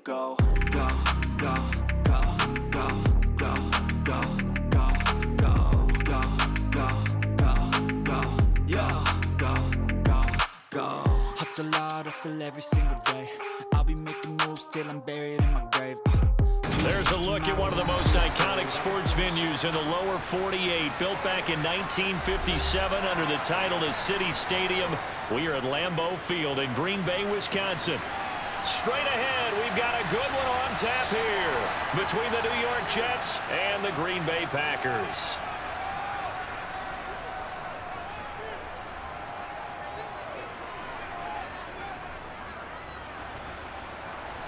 Go, go, go, go, go, go, go, go, go, go, go, go, go, yeah, go, go, go. Hustle hard, hustle every single day. I'll be making moves till I'm buried in my grave. There's a look at one of the most iconic sports venues in the lower 48. Built back in 1957 under the title of City Stadium. We are at Lambeau Field in Green Bay, Wisconsin. Straight ahead, we've got a good one on tap here between the New York Jets and the Green Bay Packers.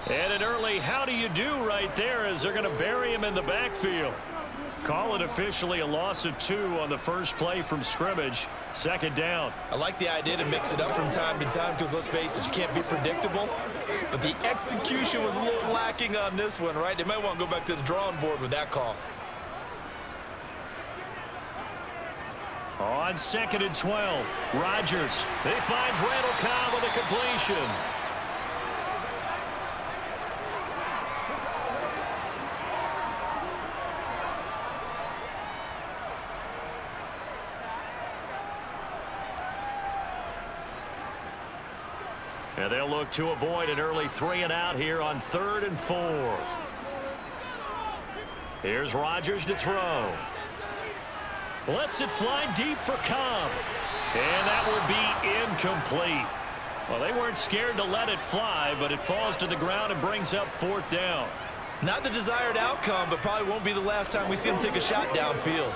And an early how do you do right there as they're going to bury him in the backfield. Call it officially a loss of 2 on the first play from scrimmage. Second down. I like the idea to mix it up from time to time because, let's face it, you can't be predictable. But the execution was a little lacking on this one, right? They might want to go back to the drawing board with that call. On 2nd and 12, Rodgers. He finds Randall Cobb with a completion. And they'll look to avoid an early 3 and out here on 3rd and 4. Here's Rodgers to throw. Lets it fly deep for Cobb. And that will be incomplete. Well, they weren't scared to let it fly, but it falls to the ground and brings up 4th down. Not the desired outcome, but probably won't be the last time we see him take a shot downfield.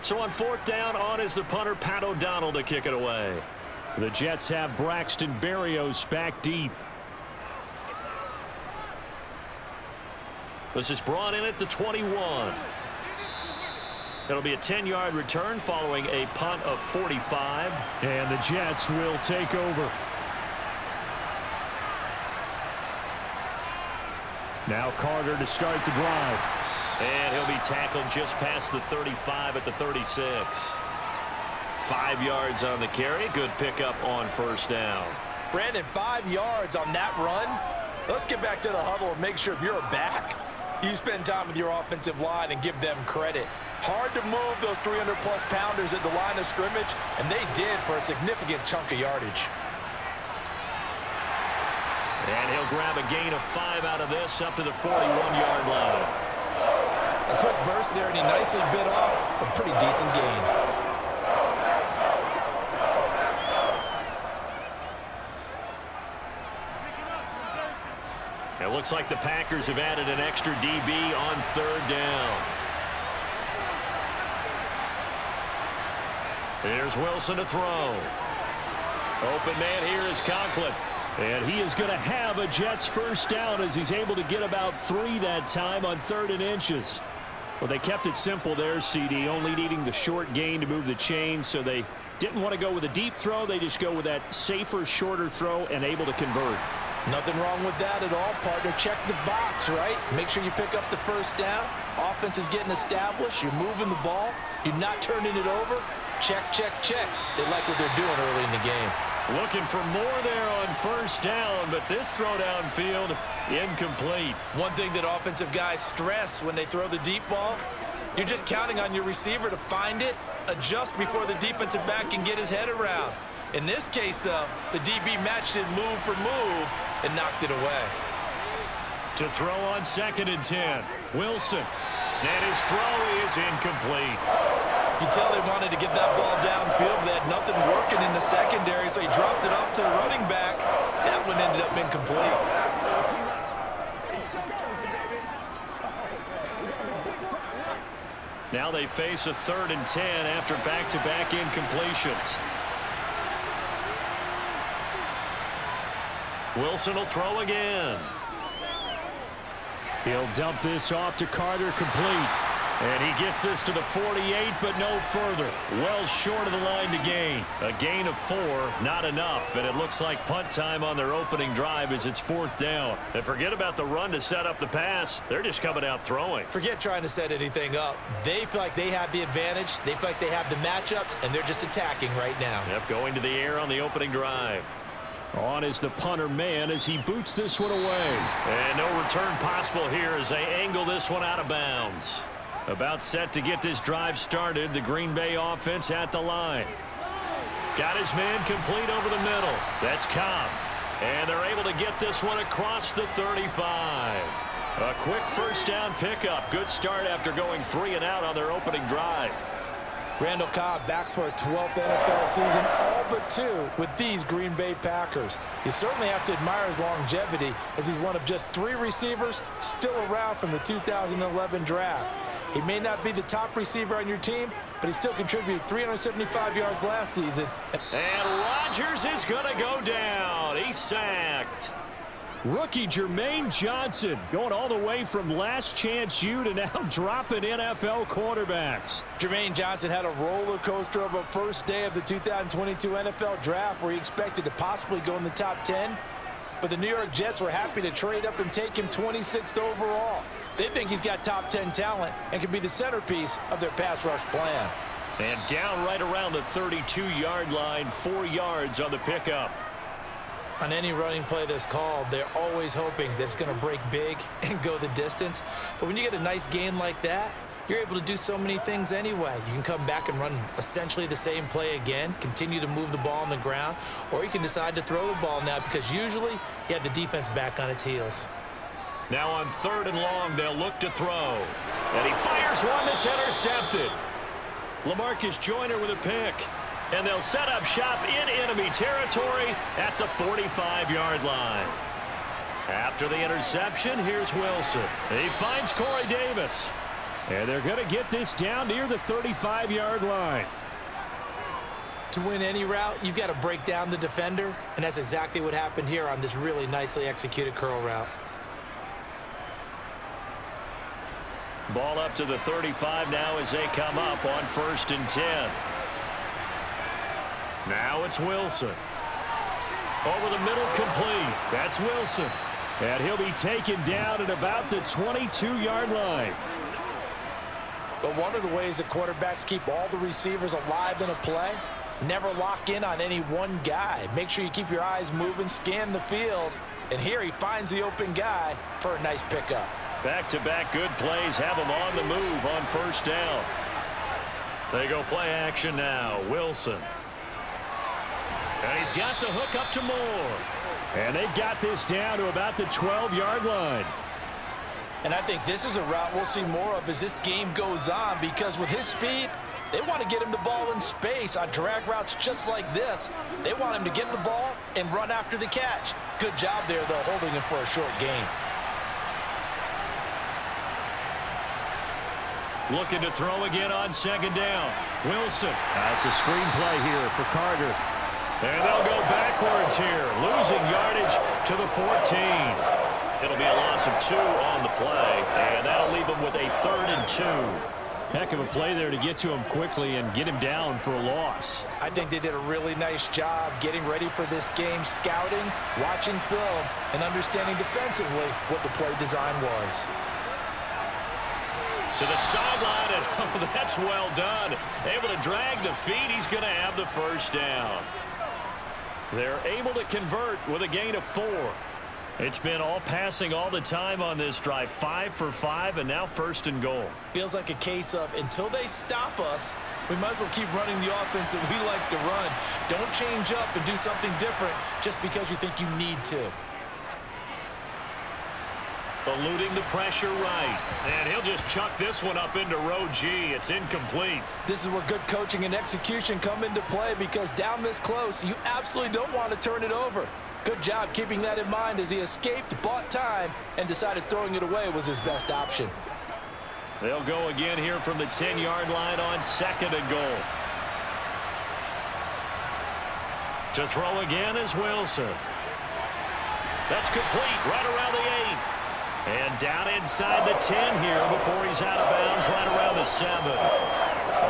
So on 4th down, on is the punter, Pat O'Donnell, to kick it away. The Jets have Braxton Berrios back deep. This is brought in at the 21. It'll be a 10-yard return following a punt of 45. And the Jets will take over. Now Carter to start the drive. And he'll be tackled just past the 35 at the 36. 5 yards on the carry. Good pickup on first down. Brandon, 5 yards on that run. Let's get back to the huddle and make sure if you're a back, you spend time with your offensive line and give them credit. Hard to move those 300-plus pounders at the line of scrimmage, and they did for a significant chunk of yardage. And he'll grab a gain of 5 out of this up to the 41-yard line. A quick burst there, and he nicely bit off a pretty decent gain. It looks like the Packers have added an extra DB on 3rd down. Here's Wilson to throw. Open man here is Conklin. And he is going to have a Jets first down as he's able to get about 3 that time on 3rd and inches. Well, they kept it simple there, CD, only needing the short gain to move the chain, so they didn't want to go with a deep throw. They just go with that safer, shorter throw and able to convert. Nothing wrong with that at all, partner. Check the box, right? Make sure you pick up the first down. Offense is getting established. You're moving the ball. You're not turning it over. Check, check, check. They like what they're doing early in the game. Looking for more there on first down, but this throw downfield, incomplete. One thing that offensive guys stress when they throw the deep ball, you're just counting on your receiver to find it, adjust before the defensive back can get his head around. In this case, though, the DB matched it move for move and knocked it away. To throw on 2nd and 10, Wilson. And his throw is incomplete. You can tell they wanted to get that ball downfield, but they had nothing working in the secondary, so he dropped it off to the running back. That one ended up incomplete. Now they face a 3rd and 10 after back-to-back incompletions. Wilson will throw again. He'll dump this off to Carter, complete. And he gets this to the 48, but no further. Well short of the line to gain. A gain of 4, not enough. And it looks like punt time on their opening drive as it's 4th down. And forget about the run to set up the pass. They're just coming out throwing. Forget trying to set anything up. They feel like they have the advantage. They feel like they have the matchups, and they're just attacking right now. Yep, going to the air on the opening drive. On is the punter man as he boots this one away. And no return possible here as they angle this one out of bounds. About set to get this drive started. The Green Bay offense at the line. Got his man complete over the middle. That's Cobb. And they're able to get this one across the 35. A quick first down pickup. Good start after going 3 and out on their opening drive. Randall Cobb back for a 12th NFL season, all but 2 with these Green Bay Packers. You certainly have to admire his longevity as he's one of just 3 receivers still around from the 2011 draft. He may not be the top receiver on your team, but he still contributed 375 yards last season. And Rodgers is going to go down. He's sacked. Rookie Jermaine Johnson going all the way from last chance U to now dropping NFL quarterbacks. Jermaine Johnson had a roller coaster of a first day of the 2022 NFL Draft where he expected to possibly go in the top 10. But the New York Jets were happy to trade up and take him 26th overall. They think he's got top 10 talent and can be the centerpiece of their pass rush plan. And down right around the 32-yard line, 4 yards on the pickup. On any running play that's called, they're always hoping that it's going to break big and go the distance. But when you get a nice gain like that, you're able to do so many things anyway. You can come back and run essentially the same play again, continue to move the ball on the ground, or you can decide to throw the ball now because usually you have the defense back on its heels. Now on 3rd and long, they'll look to throw. And he fires one that's intercepted. LaMarcus Joyner with a pick. And they'll set up shop in enemy territory at the 45-yard line. After the interception, here's Wilson. He finds Corey Davis. And they're going to get this down near the 35-yard line. To win any route, you've got to break down the defender, and that's exactly what happened here on this really nicely executed curl route. Ball up to the 35 now as they come up on 1st and 10. Now it's Wilson. Over the middle, complete. That's Wilson. And he'll be taken down at about the 22-yard line. But one of the ways that quarterbacks keep all the receivers alive in a play, never lock in on any one guy. Make sure you keep your eyes moving, scan the field. And here he finds the open guy for a nice pickup. Back-to-back good plays have him on the move on 1st down. They go play action now. Wilson. And he's got the hook up to Moore. And they've got this down to about the 12-yard line. And I think this is a route we'll see more of as this game goes on because with his speed, they want to get him the ball in space on drag routes just like this. They want him to get the ball and run after the catch. Good job there, though, holding him for a short gain. Looking to throw again on 2nd down. Wilson. That's a screenplay here for Carter. And they'll go backwards here, losing yardage to the 14. It'll be a loss of 2 on the play, and that'll leave them with a 3rd and 2. Heck of a play there to get to him quickly and get him down for a loss. I think they did a really nice job getting ready for this game, scouting, watching film, and understanding defensively what the play design was. To the sideline, and oh, that's well done. Able to drag the feet. He's going to have the 1st down. They're able to convert with a gain of 4. It's been all passing all the time on this drive. 5 for 5, and now 1st and goal. Feels like a case of until they stop us, we might as well keep running the offense that we like to run. Don't change up and do something different just because you think you need to. Eluding the pressure right. And he'll just chuck this one up into row G. It's incomplete. This is where good coaching and execution come into play because down this close, you absolutely don't want to turn it over. Good job keeping that in mind as he escaped, bought time, and decided throwing it away was his best option. They'll go again here from the 10-yard line on 2nd and goal. To throw again is Wilson. That's complete right around the 8. And down inside the 10 here before he's out of bounds right around the 7.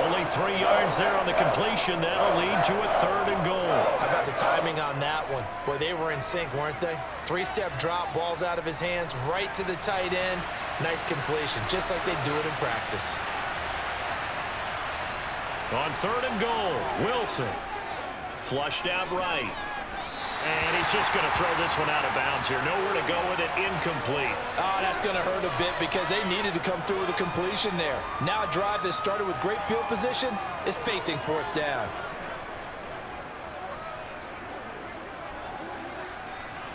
Only 3 yards there on the completion. That'll lead to a 3rd and goal. How about the timing on that one? Boy, they were in sync, weren't they? 3-step drop, ball's out of his hands, right to the tight end. Nice completion, just like they do it in practice. On 3rd and goal, Wilson. Flushed out right. And he's just going to throw this one out of bounds here. Nowhere to go with it, incomplete. Oh, that's going to hurt a bit because they needed to come through with a completion there. Now a drive that started with great field position is facing 4th down.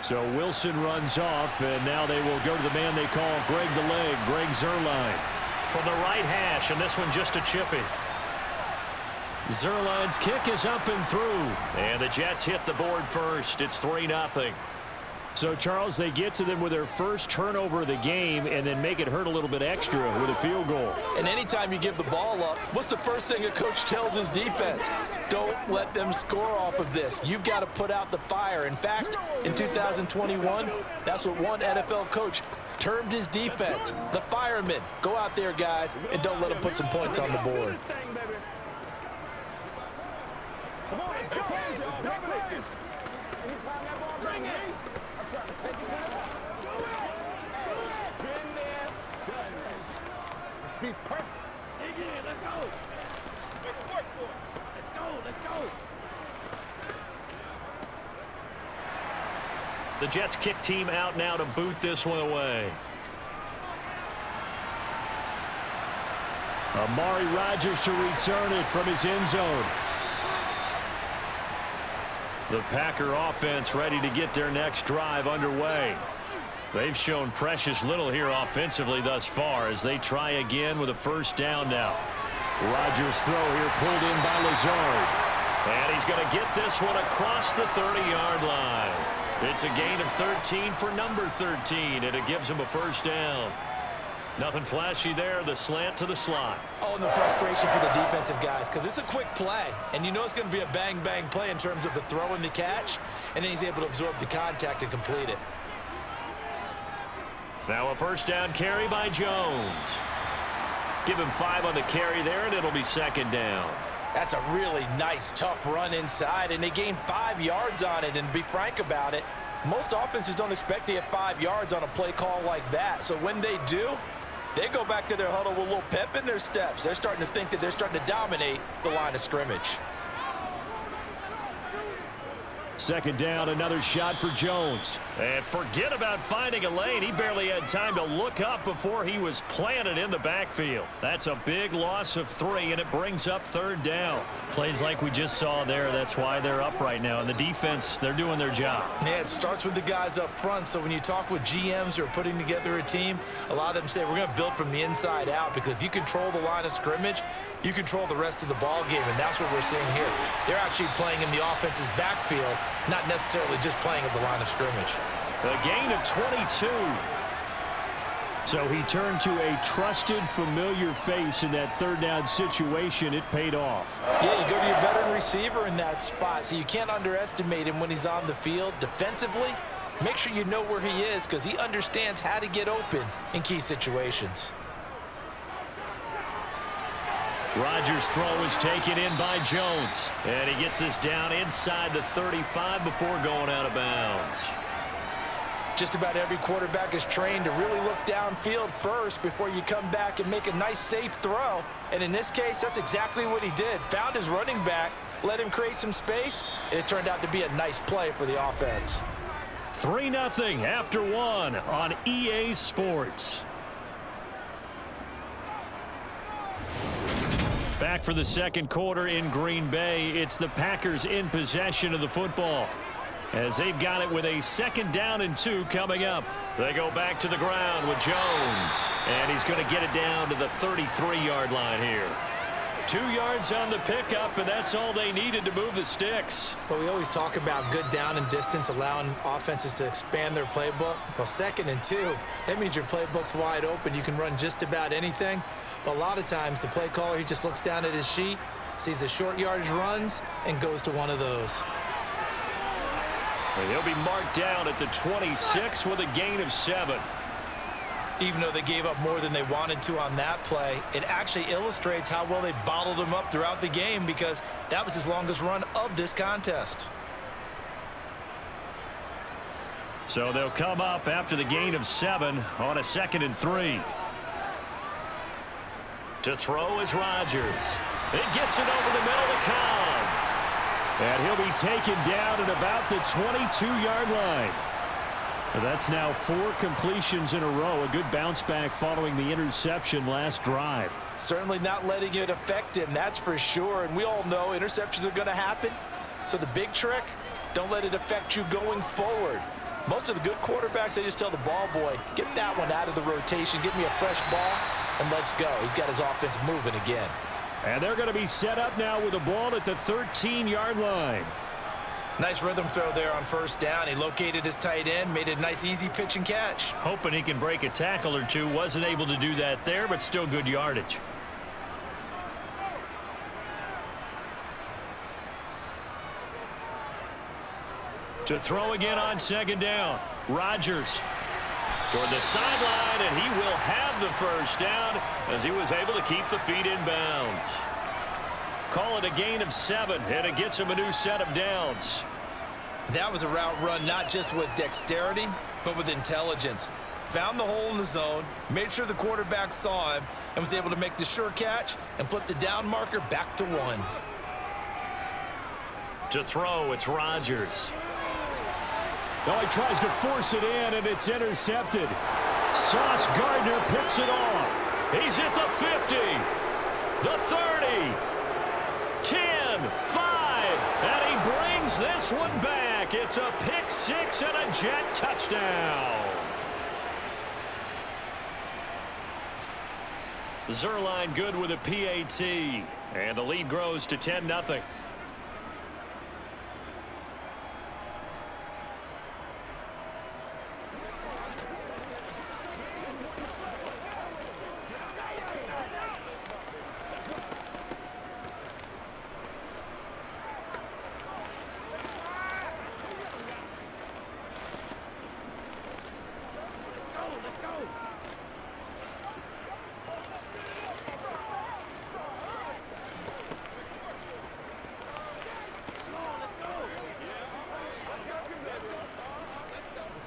So Wilson runs off, and now they will go to the man they call Greg the Leg, Greg Zuerlein. From the right hash, and this one just a chippy. Zuerlein's kick is up and through, and the Jets hit the board first. It's 3-0. So, Charles, they get to them with their first turnover of the game and then make it hurt a little bit extra with a field goal. And anytime you give the ball up, what's the first thing a coach tells his defense? Don't let them score off of this. You've got to put out the fire. In fact, in 2021, that's what one NFL coach termed his defense, the firemen. Go out there, guys, and don't let them put some points on the board. Come on, let's go. Big plays. Anytime that ball bring it, I'm trying to take it to the do it. Been there, done that. Let's be perfect. Dig in, let's go. Make it work for it. Let's go, let's go. The Jets kick team out now to boot this one away. Amari Rodgers to return it from his end zone. The Packer offense ready to get their next drive underway. They've shown precious little here offensively thus far as they try again with a 1st down now. Rodgers' throw here pulled in by Lazard. And he's going to get this one across the 30-yard line. It's a gain of 13 for number 13, and it gives him a 1st down. Nothing flashy there, the slant to the slot. Oh, and the frustration for the defensive guys, because it's a quick play, and you know it's going to be a bang-bang play in terms of the throw and the catch, and then he's able to absorb the contact and complete it. Now a 1st down carry by Jones. Give him 5 on the carry there, and it'll be 2nd down. That's a really nice, tough run inside, and they gained 5 yards on it, and to be frank about it, most offenses don't expect to get 5 yards on a play call like that, so when they do, they go back to their huddle with a little pep in their steps. They're starting to think that they're starting to dominate the line of scrimmage. 2nd down, another shot for Jones. And forget about finding a lane. He barely had time to look up before he was planted in the backfield. That's a big loss of 3, and it brings up 3rd down. Plays like we just saw there. That's why they're up right now. And the defense, they're doing their job. Yeah, it starts with the guys up front. So when you talk with GMs who are putting together a team, a lot of them say we're going to build from the inside out, because if you control the line of scrimmage, you control the rest of the ball game, and that's what we're seeing here. They're actually playing in the offense's backfield, not necessarily just playing at the line of scrimmage. A gain of 22. So he turned to a trusted, familiar face in that 3rd down situation. It paid off. Yeah, you go to your veteran receiver in that spot, so you can't underestimate him when he's on the field. Defensively, make sure you know where he is, because he understands how to get open in key situations. Rodgers' throw is taken in by Jones. And he gets this down inside the 35 before going out of bounds. Just about every quarterback is trained to really look downfield first before you come back and make a nice, safe throw. And in this case, that's exactly what he did. Found his running back, let him create some space, and it turned out to be a nice play for the offense. 3-0 after 1 on EA Sports. Back for the 2nd quarter in Green Bay. It's the Packers in possession of the football, as they've got it with a 2nd down and 2 coming up. They go back to the ground with Jones, and he's going to get it down to the 33-yard line here. 2 yards on the pickup, and that's all they needed to move the sticks. Well, we always talk about good down and distance, allowing offenses to expand their playbook. Well, 2nd and 2, that means your playbook's wide open. You can run just about anything. But a lot of times, the play caller, he just looks down at his sheet, sees the short yardage runs, and goes to one of those. And he'll be marked down at the 26 with a gain of 7. Even though they gave up more than they wanted to on that play, it actually illustrates how well they bottled them up throughout the game because that was his longest run of this contest. So they'll come up after the gain of 7 on a 2nd and 3. To throw is Rodgers. It gets it over the middle to Cobb. And he'll be taken down at about the 22-yard line. That's now 4 completions in a row. A good bounce back following the interception last drive. Certainly not letting it affect him, that's for sure. And we all know interceptions are going to happen. So the big trick, don't let it affect you going forward. Most of the good quarterbacks, they just tell the ball boy, get that one out of the rotation, give me a fresh ball, and let's go. He's got his offense moving again. And they're going to be set up now with a ball at the 13-yard line. Nice rhythm throw there on first down. He located his tight end, made it a nice easy pitch and catch. Hoping he can break a tackle or two. Wasn't able to do that there, but still good yardage. To throw again on 2nd down. Rodgers toward the sideline, and he will have the first down as he was able to keep the feet in bounds. Call it a gain of 7, and it gets him a new set of downs. That was a route run not just with dexterity, but with intelligence. Found the hole in the zone, made sure the quarterback saw him, and was able to make the sure catch and flip the down marker back to 1. To throw, it's Rodgers. Now he tries to force it in, and it's intercepted. Sauce Gardner picks it off. He's at the 50, the 30, 10, 5, and he brings this one back. It's a pick 6 and a Jet touchdown. Zerline good with a PAT, and the lead grows to 10-0.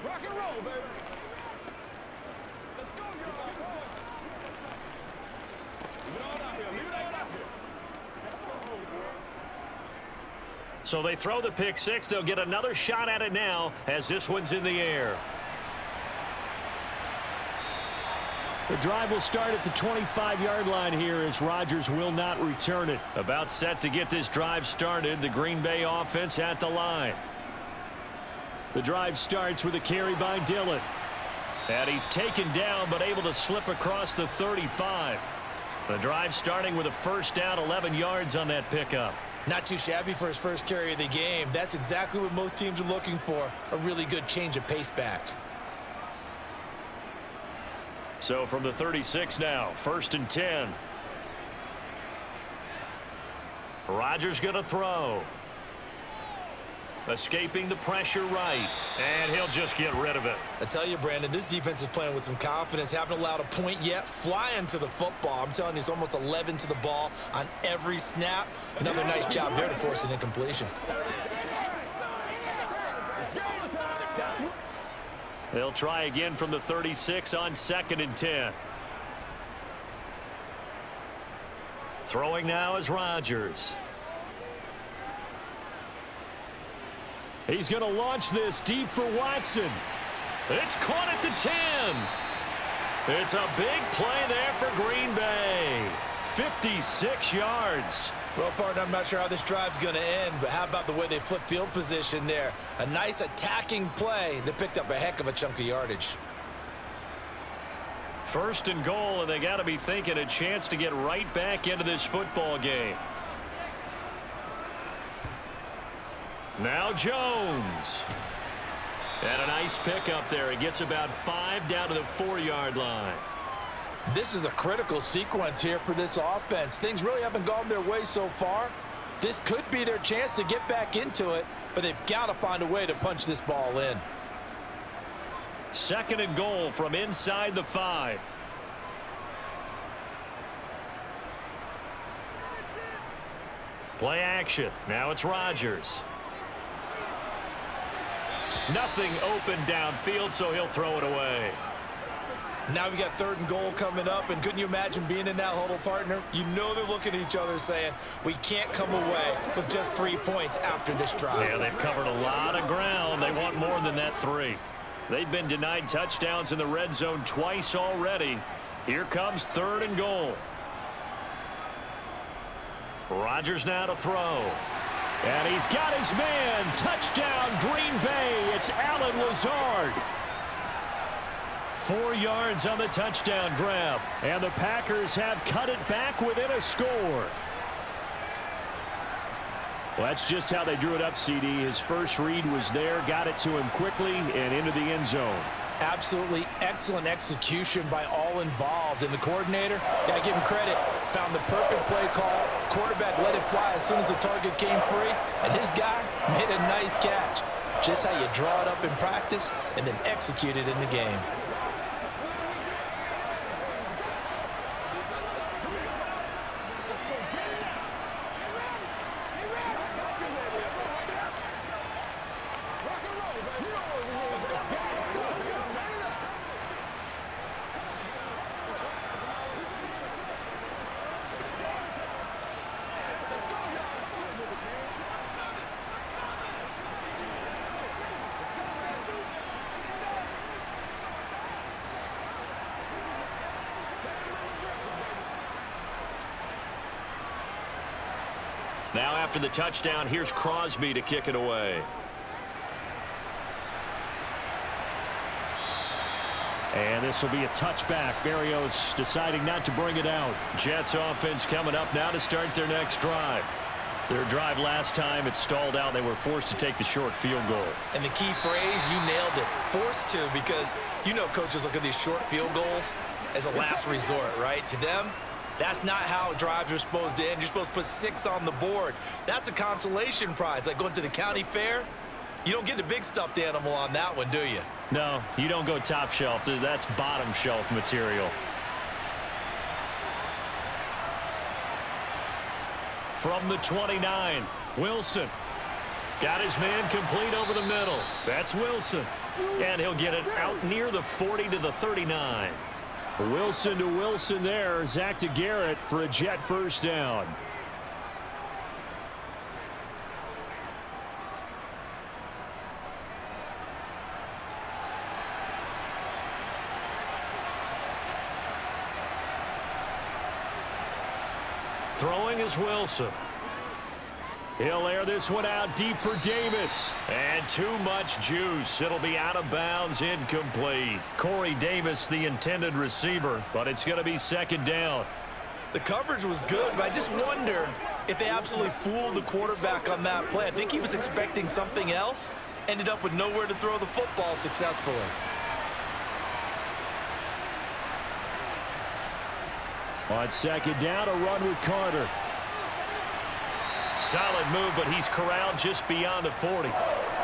Rock and roll, baby. Let's go, y'all. Leave it all out here. Leave it all out here. So they throw the pick 6. They'll get another shot at it now as this one's in the air. The drive will start at the 25-yard line here as Rodgers will not return it. About set to get this drive started. The Green Bay offense at the line. The drive starts with a carry by Dillon. And he's taken down but able to slip across the 35. The drive starting with a first down, 11 yards on that pickup. Not too shabby for his first carry of the game. That's exactly what most teams are looking for, a really good change of pace back. So from the 36 now, 1st and 10. Rodgers going to throw. Escaping the pressure right, and he'll just get rid of it. I tell you, Brandon, this defense is playing with some confidence. Haven't allowed a point yet. Flying to the football. I'm telling you, it's almost 11 to the ball on every snap. Another nice job there to force an incompletion. They'll try again from the 36 on 2nd and 10. Throwing now is Rodgers. He's going to launch this deep for Watson. It's caught at the 10. It's a big play there for Green Bay. 56 yards. Well, partner, I'm not sure how this drive's going to end, but how about the way they flip field position there? A nice attacking play that picked up a heck of a chunk of yardage. 1st and goal, and they got to be thinking a chance to get right back into this football game. Now Jones. And a nice pick up there. He gets about 5 down to the 4-yard line. This is a critical sequence here for this offense. Things really haven't gone their way so far. This could be their chance to get back into it, but they've got to find a way to punch this ball in. 2nd and goal from inside the 5. Play action. Now it's Rodgers. Nothing open downfield, so he'll throw it away. Now we got 3rd and goal coming up, and couldn't you imagine being in that huddle, partner? You know they're looking at each other saying, we can't come away with just 3 points after this drive. Yeah, they've covered a lot of ground. They want more than that 3. They've been denied touchdowns in the red zone twice already. Here comes 3rd and goal. Rodgers now to throw. And he's got his man. Touchdown, Green Bay. It's Allen Lazard. 4 yards on the touchdown grab. And the Packers have cut it back within a score. Well, that's just how they drew it up, CD. His first read was there, got it to him quickly, and into the end zone. Absolutely excellent execution by all involved. And the coordinator, got to give him credit, found the perfect play call. Quarterback let it fly as soon as the target came free, and his guy made a nice catch. Just how you draw it up in practice and then execute it in the game. Now after the touchdown, here's Crosby to kick it away. And this will be a touchback. Berrios deciding not to bring it out. Jets offense coming up now to start their next drive. Their drive last time, it stalled out. They were forced to take the short field goal. And the key phrase, you nailed it. Forced to, because you know coaches look at these short field goals as a last resort, right? To them, that's not how drives are supposed to end. You're supposed to put 6 on the board. That's a consolation prize. Like going to the county fair, you don't get the big stuffed animal on that one, do you? No, you don't go top shelf. That's bottom shelf material. From the 29, Wilson. Got his man complete over the middle. That's Wilson. And he'll get it out near the 40 to the 39. Wilson to Wilson there. Zach to Garrett for a Jet first down. Throwing is Wilson. He'll air this one out deep for Davis. And too much juice. It'll be out of bounds, incomplete. Corey Davis, the intended receiver, but it's going to be 2nd down. The coverage was good, but I just wonder if they absolutely fooled the quarterback on that play. I think he was expecting something else. Ended up with nowhere to throw the football successfully. On 2nd down, a run with Carter. Solid move, but he's corralled just beyond the 40.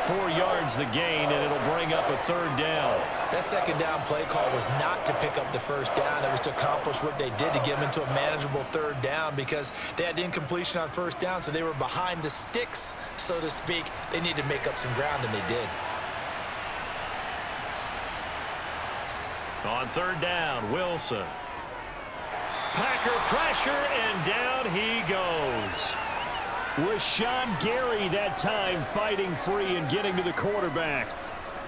4 yards the gain, and it'll bring up a 3rd down. That 2nd down play call was not to pick up the 1st down. It was to accomplish what they did to get them into a manageable 3rd down because they had incompletion on 1st down, so they were behind the sticks, so to speak. They needed to make up some ground, and they did. On 3rd down, Wilson. Packer pressure, and down he goes. Rashawn Gary that time fighting free and getting to the quarterback.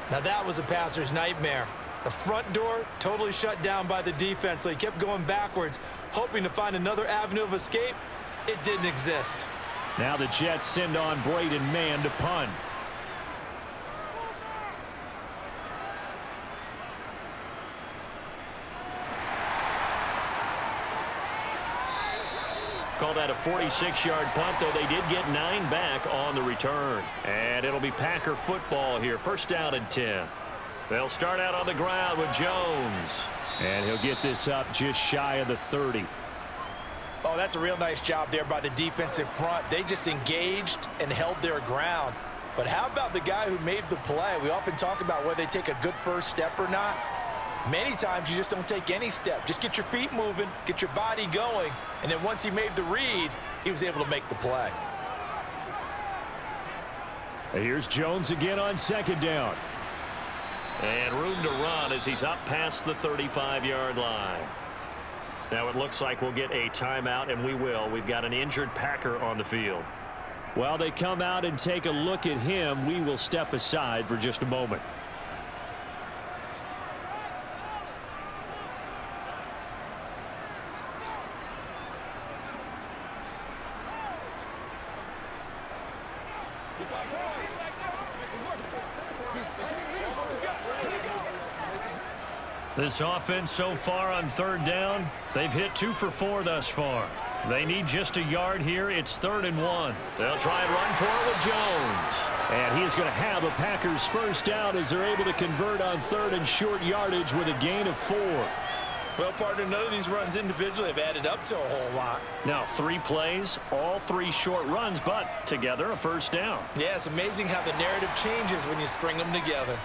Now that was a passer's nightmare. The front door totally shut down by the defense, so he kept going backwards, hoping to find another avenue of escape. It didn't exist. Now the Jets send on Braden Mann to punt. Call that a 46-yard punt, though they did get 9 back on the return. And it'll be Packer football here. 1st down and 10. They'll start out on the ground with Jones. And he'll get this up just shy of the 30. Oh, that's a real nice job there by the defensive front. They just engaged and held their ground. But how about the guy who made the play? We often talk about whether they take a good first step or not. Many times you just don't take any step. Just get your feet moving, get your body going, and then once he made the read, he was able to make the play. Here's Jones again on second down. And room to run as he's up past the 35-yard line. Now it looks like we'll get a timeout, and we will. We've got an injured Packer on the field. While they come out and take a look at him, we will step aside for just a moment. This offense so far on third down, they've hit 2 for 4 thus far. They need just a yard here. It's 3rd and 1. They'll try and run for it with Jones. And he is going to have a Packers first down as they're able to convert on 3rd and short yardage with a gain of 4. Well, partner, none of these runs individually have added up to a whole lot. Now 3 plays, all 3 short runs, but together a first down. Yeah, it's amazing how the narrative changes when you string them together.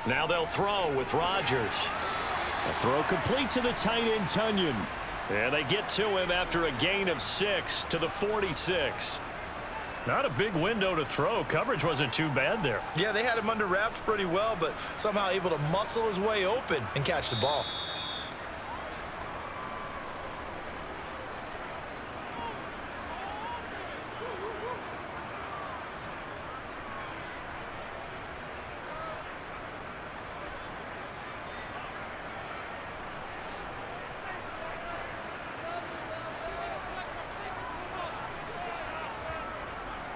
Now they'll throw with Rodgers. A throw complete to the tight end, Tunyon. And they get to him after a gain of 6 to the 46. Not a big window to throw. Coverage wasn't too bad there. Yeah, they had him under wraps pretty well, but somehow able to muscle his way open and catch the ball.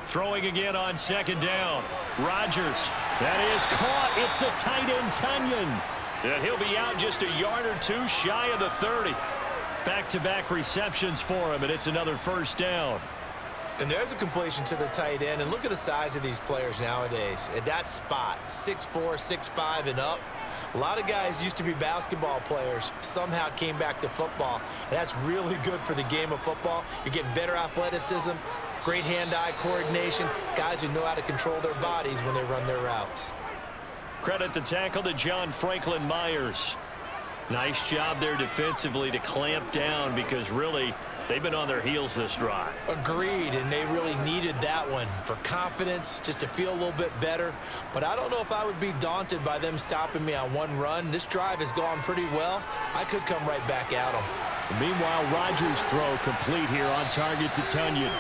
Throwing again on second down. Rodgers. That is caught. It's the tight end, Tunyon. And he'll be out just a yard or 2 shy of the 30. Back-to-back receptions for him, and it's another first down. And there's a completion to the tight end. And look at the size of these players nowadays. At that spot, 6'4", 6'5", and up. A lot of guys used to be basketball players, somehow came back to football. And that's really good for the game of football. You're getting better athleticism, great hand-eye coordination, guys who know how to control their bodies when they run their routes. Credit the tackle to John Franklin Myers. Nice job there defensively to clamp down because really they've been on their heels this drive. Agreed, and they really needed that one for confidence, just to feel a little bit better. But I don't know if I would be daunted by them stopping me on one run. This drive has gone pretty well. I could come right back at them. Meanwhile, Rodgers' throw complete here on target to Tunyon.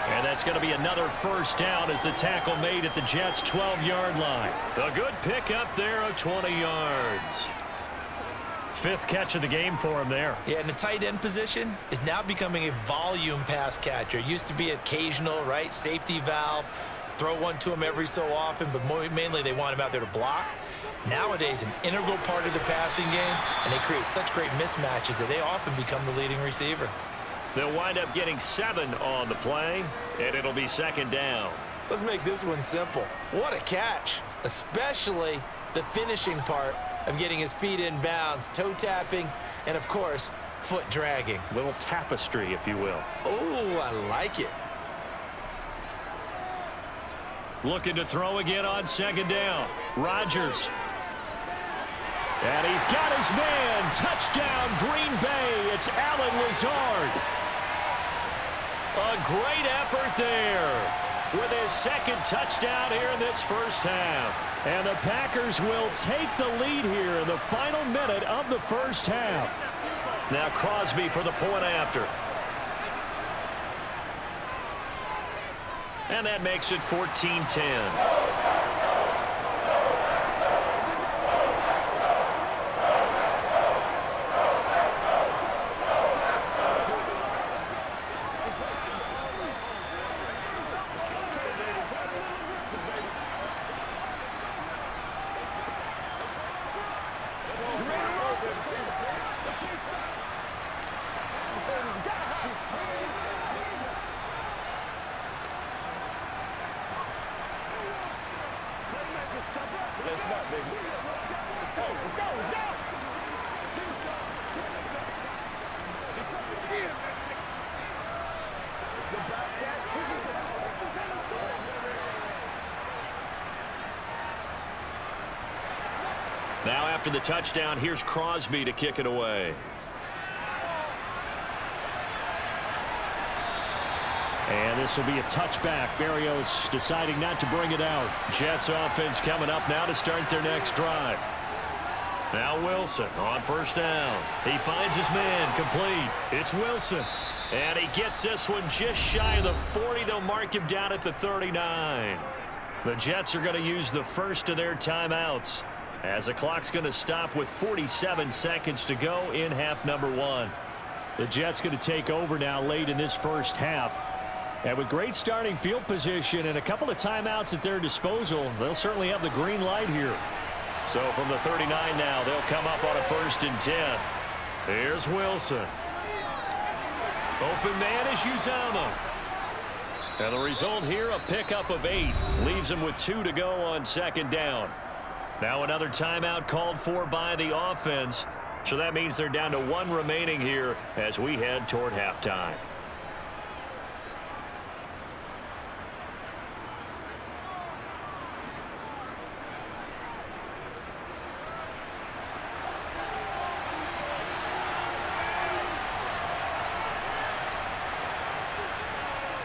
And that's going to be another first down as the tackle made at the Jets' 12-yard line. A good pickup there of 20 yards. 5th catch of the game for him there. Yeah, and the tight end position is now becoming a volume pass catcher. It used to be occasional, right? Safety valve. Throw one to him every so often, but mainly they want him out there to block. Nowadays, an integral part of the passing game, and they create such great mismatches that they often become the leading receiver. They'll wind up getting 7 on the play, and it'll be 2nd down. Let's make this one simple. What a catch, especially the finishing part of getting his feet in bounds, toe tapping, and of course, foot dragging. Little tapestry, if you will. Oh, I like it. Looking to throw again on 2nd down. Rodgers. And he's got his man. Touchdown, Green Bay. It's Allen Lazard. A great effort there with his 2nd touchdown here in this first half. And the Packers will take the lead here in the final minute of the first half. Now Crosby for the point after. And that makes it 14-10. Let's not, baby. Let's go, let's go, let's go. It's a back. Now after the touchdown, here's Crosby to kick it away. And this will be a touchback. Berrios deciding not to bring it out. Jets offense coming up now to start their next drive. Now Wilson on first down. He finds his man complete. It's Wilson. And he gets this one just shy of the 40. They'll mark him down at the 39. The Jets are going to use the first of their timeouts as the clock's going to stop with 47 seconds to go in half number 1. The Jets going to take over now late in this first half. And with great starting field position and a couple of timeouts at their disposal, they'll certainly have the green light here. So from the 39 now, they'll come up on a 1st and 10. Here's Wilson. Open man is Uzama. And the result here, a pickup of 8. Leaves him with 2 to go on 2nd down. Now another timeout called for by the offense. So that means they're down to 1 remaining here as we head toward halftime.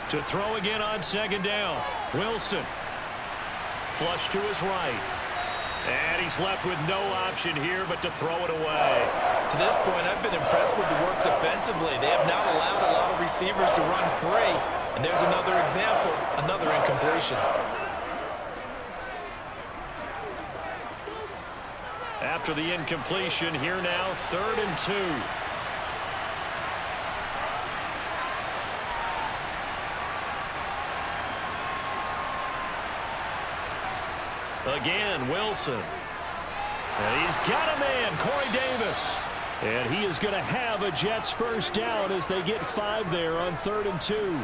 To throw again on 2nd down. Wilson. Flush to his right. And he's left with no option here but to throw it away. To this point, I've been impressed with the work defensively. They have not allowed a lot of receivers to run free. And there's another example, another incompletion. After the incompletion, here now, 3rd and 2. Again, Wilson. And he's got a man, Corey Davis. And he is going to have a Jets first down as they get 5 there on 3rd and 2.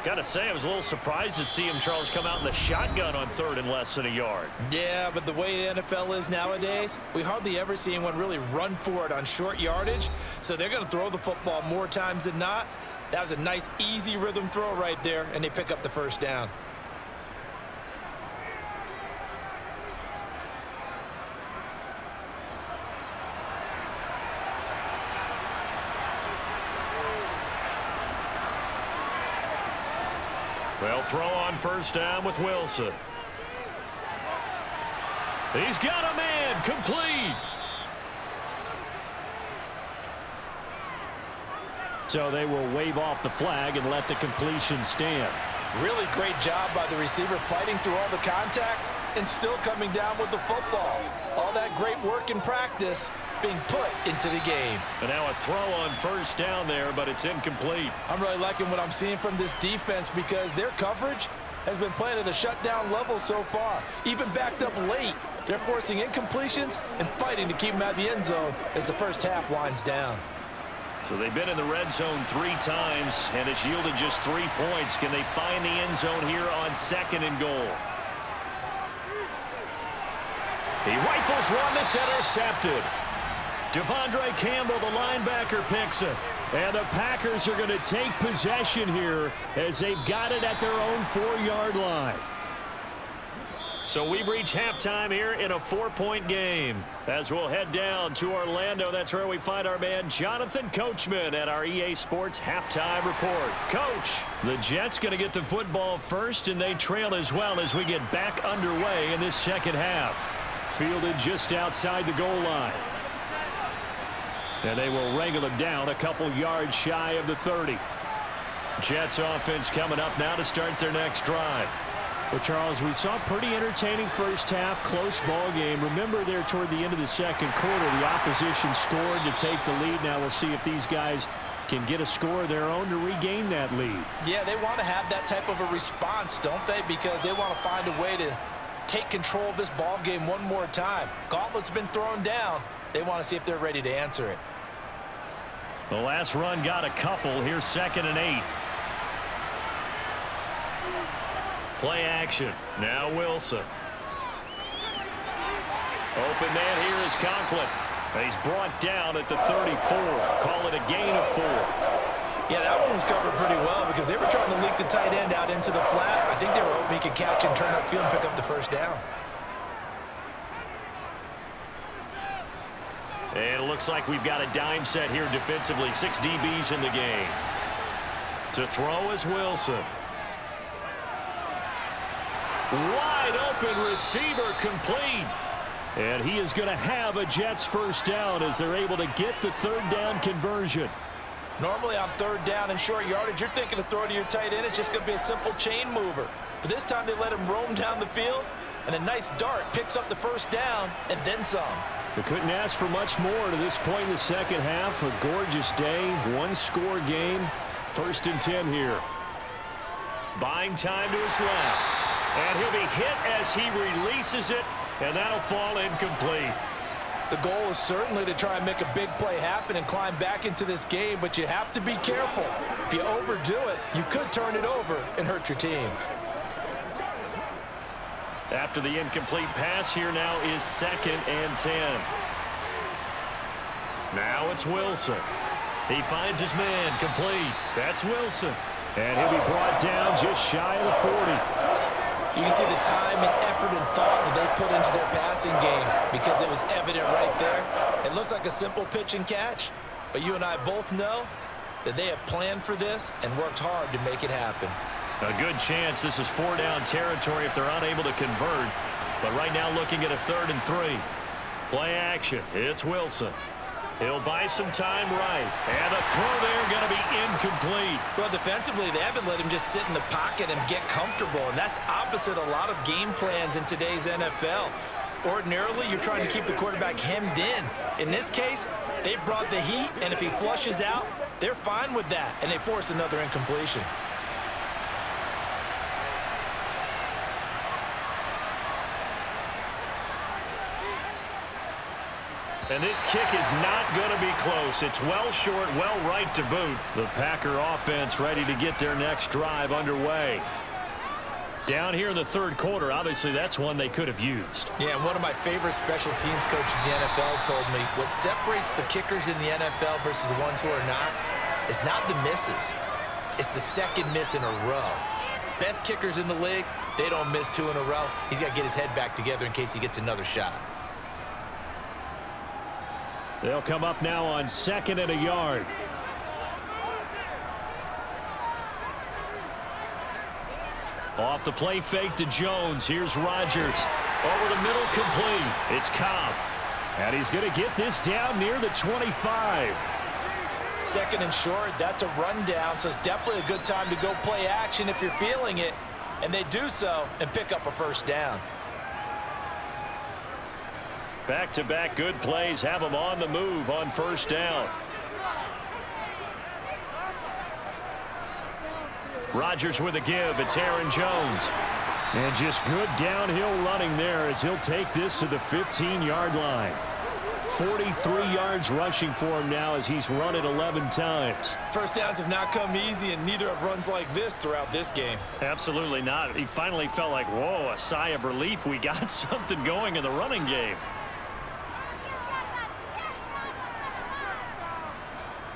Got to say, I was a little surprised to see him, Charles, come out in the shotgun on 3rd and less than a yard. Yeah, but the way the NFL is nowadays, we hardly ever see anyone really run for it on short yardage. So they're going to throw the football more times than not. That was a nice, easy rhythm throw right there, and they pick up the first down. They'll throw on first down with Wilson. He's got a man, complete. So they will wave off the flag and let the completion stand. Really great job by the receiver fighting through all the contact and still coming down with the football. All that great work in practice being put into the game. And now a throw on first down there, but it's incomplete. I'm really liking what I'm seeing from this defense because their coverage has been playing at a shutdown level so far. Even backed up late, they're forcing incompletions and fighting to keep them out of the end zone as the first half winds down. So they've been in the red zone 3 times, and it's yielded just 3 points. Can they find the end zone here on 2nd and goal? He rifles one that's intercepted. Devondre Campbell, the linebacker, picks it. And the Packers are going to take possession here as they've got it at their own 4-yard line. So we've reached halftime here in a 4-point game. As we'll head down to Orlando, that's where we find our man Jonathan Coachman at our EA Sports Halftime Report. Coach, the Jets going to get the football first, and they trail as well as we get back underway in this second half. Fielded just outside the goal line. And they will wrangle him down a couple yards shy of the 30. Jets offense coming up now to start their next drive. Well, Charles, we saw a pretty entertaining first half, close ball game. Remember there toward the end of the second quarter, the opposition scored to take the lead. Now we'll see if these guys can get a score of their own to regain that lead. Yeah, they want to have that type of a response, don't they? Because they want to find a way to take control of this ball game one more time. Gauntlet's been thrown down. They want to see if they're ready to answer it. The last run got a couple. Here's 2nd and 8. Play action. Now Wilson. Open man here is Conklin. He's brought down at the 34. Call it a gain of 4. Yeah, that one was covered pretty well because they were trying to leak the tight end out into the flat. I think they were hoping he could catch and turn upfield and pick up the first down. And it looks like we've got a dime set here defensively. 6 DBs in the game. To throw is Wilson. Wide open receiver complete. And he is going to have a Jets first down as they're able to get the third down conversion. Normally on third down and short yardage, you're thinking to throw to your tight end. It's just going to be a simple chain mover. But this time they let him roam down the field, and a nice dart picks up the first down and then some. They couldn't ask for much more to this point in the second half. A gorgeous day, one-score game. 1st and 10 here. Buying time to his left. And he'll be hit as he releases it, and that'll fall incomplete. The goal is certainly to try and make a big play happen and climb back into this game, but you have to be careful. If you overdo it, you could turn it over and hurt your team. After the incomplete pass, here now is 2nd and 10. Now it's Wilson. He finds his man complete. That's Wilson. And he'll be brought down just shy of the 40. You can see the time and effort and thought that they put into their passing game because it was evident right there. It looks like a simple pitch and catch, but you and I both know that they have planned for this and worked hard to make it happen. A good chance this is 4-down territory if they're unable to convert. But right now looking at a 3rd and 3. Play action. It's Wilson. He'll buy some time right. And the throw there going to be incomplete. Well, defensively, they haven't let him just sit in the pocket and get comfortable, and that's opposite a lot of game plans in today's NFL. Ordinarily, you're trying to keep the quarterback hemmed in. In this case, they brought the heat, and if he flushes out, they're fine with that, and they force another incompletion. And this kick is not going to be close. It's well short, well right to boot. The Packer offense ready to get their next drive underway. Down here in the 3rd quarter, obviously that's one they could have used. Yeah, and one of my favorite special teams coaches in the NFL told me what separates the kickers in the NFL versus the ones who are not is not the misses. It's the 2nd miss in a row. Best kickers in the league, they don't miss 2 in a row. He's got to get his head back together in case he gets another shot. They'll come up now on 2nd and a yard. Off the play fake to Jones. Here's Rodgers. Over the middle, complete. It's Cobb. And he's going to get this down near the 25. 2nd and short, that's a rundown, so it's definitely a good time to go play action if you're feeling it. And they do so and pick up a first down. Back-to-back good plays have them on the move on 1st down. Rodgers with a give. It's Aaron Jones. And just good downhill running there as he'll take this to the 15-yard line. 43 yards rushing for him now as he's run it 11 times. First downs have not come easy, and neither have runs like this throughout this game. Absolutely not. He finally felt like, whoa, a sigh of relief. We got something going in the running game.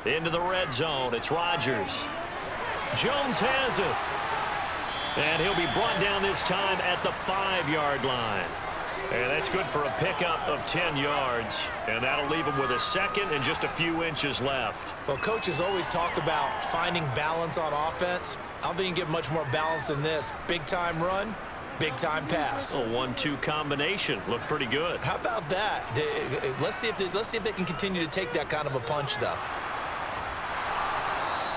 Into the red zone. It's Rodgers. Jones has it. And he'll be brought down this time at the 5-yard line. And that's good for a pickup of 10 yards. And that'll leave him with a 2nd and just a few inches left. Well, coaches always talk about finding balance on offense. I don't think you can get much more balance than this. Big-time run, big-time pass. A 1-2 combination. Looked pretty good. How about that? Let's see if they can continue to take that kind of a punch, though.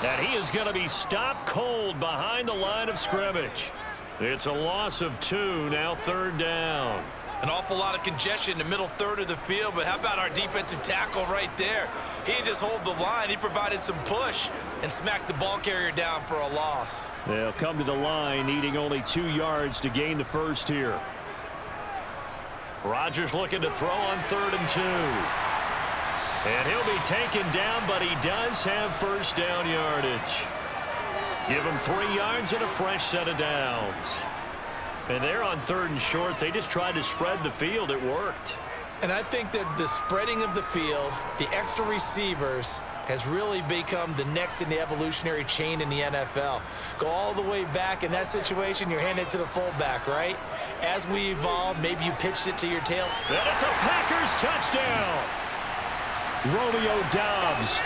And he is going to be stopped cold behind the line of scrimmage. It's a loss of 2, now 3rd down. An awful lot of congestion in the middle 3rd of the field, but how about our defensive tackle right there? He didn't just hold the line, he provided some push and smacked the ball carrier down for a loss. They'll come to the line needing only 2 yards to gain the first here. Rodgers looking to throw on 3rd and 2. And he'll be taken down, but he does have first down yardage. Give him 3 yards and a fresh set of downs. And they're on 3rd and short. They just tried to spread the field. It worked. And I think that the spreading of the field, the extra receivers, has really become the next in the evolutionary chain in the NFL. Go all the way back in that situation, you're handing it to the fullback, right? As we evolve, maybe you pitched it to your tail. And it's a Packers touchdown. Romeo Doubs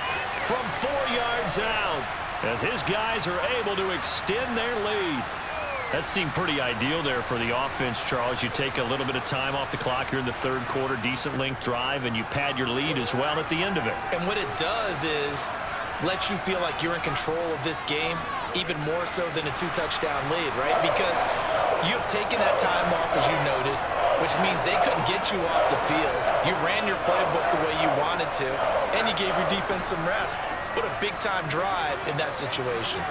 from 4 yards out as his guys are able to extend their lead. That seemed pretty ideal there for the offense, Charles. You take a little bit of time off the clock here in the third quarter, decent length drive, and you pad your lead as well at the end of it. And what it does is let you feel like you're in control of this game, even more so than a 2-touchdown lead, right? Because you've taken that time off, as you noted, which means they couldn't get you off the field. You ran your playbook the way you wanted to, and you gave your defense some rest. What a big-time drive in that situation.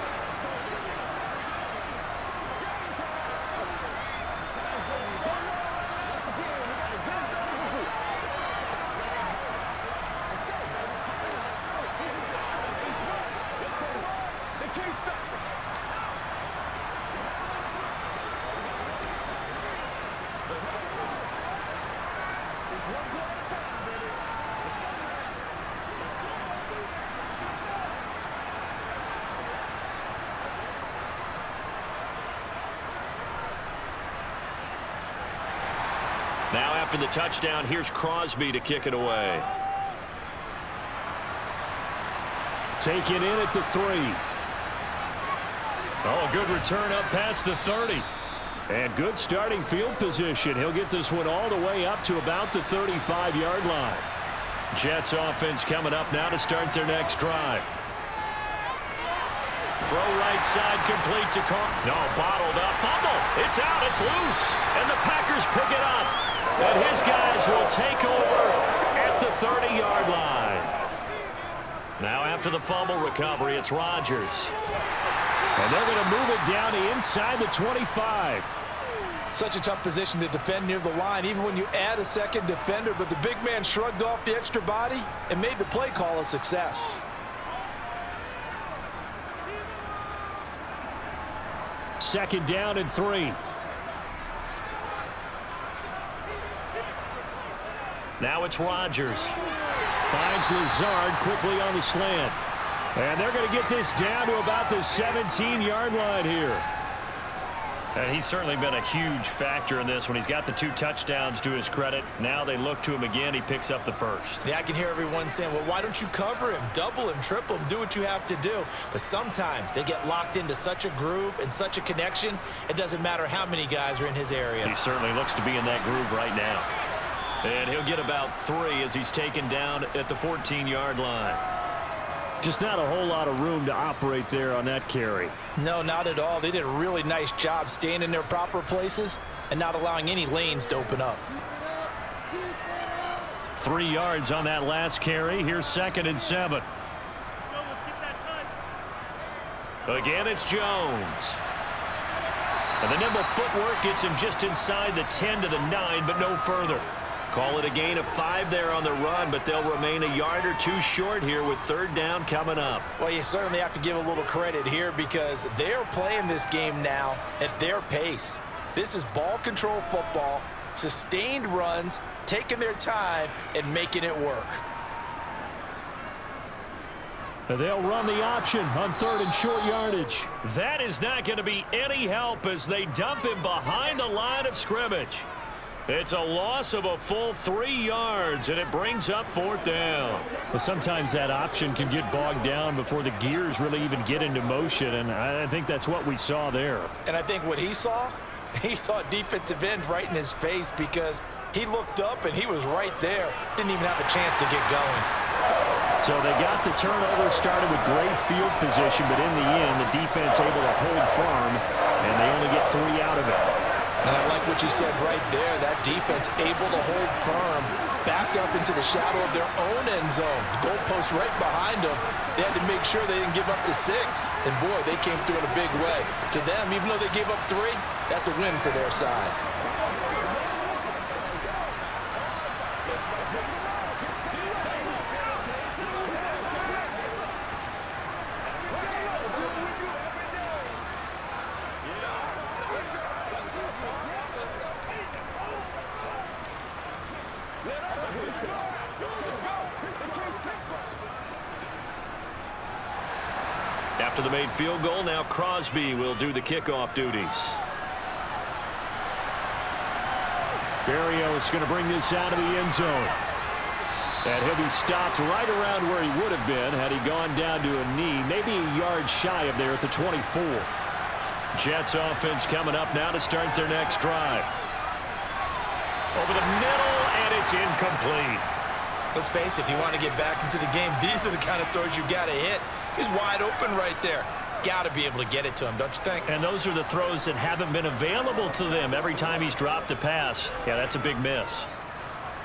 Now after the touchdown, here's Crosby to kick it away. Taken in at the 3. Oh, good return up past the 30. And good starting field position. He'll get this one all the way up to about the 35-yard line. Jets offense coming up now to start their next drive. Throw right side complete to Carr. No, bottled up. Fumble. It's out. It's loose. And the Packers pick it up. And his guys will take over at the 30-yard line. Now after the fumble recovery, it's Rodgers. And they're going to move it down to inside the 25. Such a tough position to defend near the line, even when you add a second defender. But the big man shrugged off the extra body and made the play call a success. Second down and 3. Now it's Rodgers. Finds Lazard quickly on the slant. And they're going to get this down to about the 17-yard line here. And he's certainly been a huge factor in this when he's got the 2 touchdowns to his credit. Now they look to him again. He picks up the first. Yeah, I can hear everyone saying, well, why don't you cover him, double him, triple him, do what you have to do. But sometimes they get locked into such a groove and such a connection, it doesn't matter how many guys are in his area. He certainly looks to be in that groove right now. And he'll get about 3 as he's taken down at the 14-yard line. Just not a whole lot of room to operate there on that carry. No, not at all. They did a really nice job staying in their proper places and not allowing any lanes to open up. 3 yards on that last carry. Here's 2nd and 7. Again, it's Jones. And the nimble footwork gets him just inside the 10 to the 9, but no further. Call it a gain of 5 there on the run, but they'll remain a yard or 2 short here with 3rd down coming up. Well, you certainly have to give a little credit here because they're playing this game now at their pace. This is ball control football, sustained runs, taking their time, and making it work. They'll run the option on 3rd and short yardage. That is not going to be any help as they dump him behind the line of scrimmage. It's a loss of a full 3 yards, and it brings up 4th down. Well, sometimes that option can get bogged down before the gears really even get into motion, and I think that's what we saw there. And I think what he saw a defensive end right in his face because he looked up and he was right there. Didn't even have a chance to get going. So they got the turnover started with great field position, but in the end, the defense able to hold firm, and they only get 3 out of it. And I like what you said right there. That defense able to hold firm, backed up into the shadow of their own end zone. The goalpost right behind them. They had to make sure they didn't give up the 6. And, boy, they came through in a big way. To them, even though they gave up 3, that's a win for their side. After the made field goal, now Crosby will do the kickoff duties. Berrios is going to bring this out of the end zone. And he'll be stopped right around where he would have been had he gone down to a knee, maybe a yard shy of there at the 24. Jets offense coming up now to start their next drive. Over the middle, and it's incomplete. Let's face it, if you want to get back into the game, these are the kind of throws you got to hit. He's wide open right there. Got to be able to get it to him, don't you think? And those are the throws that haven't been available to them every time he's dropped a pass. Yeah, that's a big miss.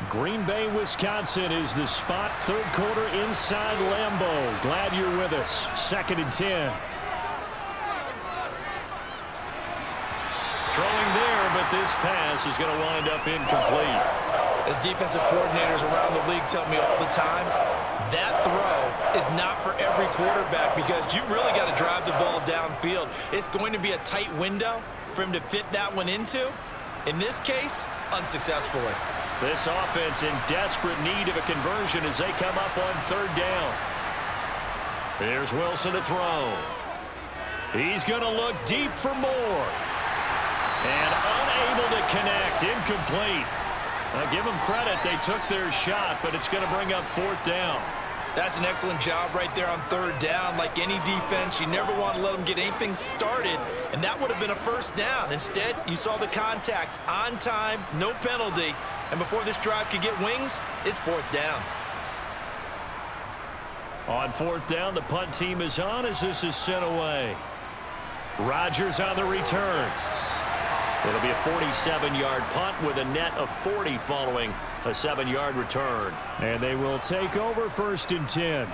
Green Bay, Wisconsin is the spot. Third quarter inside Lambeau. Glad you're with us. 2nd and 10. Throwing there, but this pass is going to wind up incomplete. As defensive coordinators around the league tell me all the time, that throw is not for every quarterback because you've really got to drive the ball downfield. It's going to be a tight window for him to fit that one into. In this case, unsuccessfully. This offense in desperate need of a conversion as they come up on 3rd down. Here's Wilson to throw. He's going to look deep for more. And unable to connect. Incomplete. I'll give them credit. They took their shot, but it's going to bring up 4th down. That's an excellent job right there on 3rd down. Like any defense, you never want to let them get anything started, and that would have been a 1st down. Instead, you saw the contact on time, no penalty, and before this drive could get wings, it's 4th down. On 4th down, the punt team is on as this is sent away. Rodgers on the return. It'll be a 47-yard punt with a net of 40 following a 7-yard return. And they will take over 1st and 10.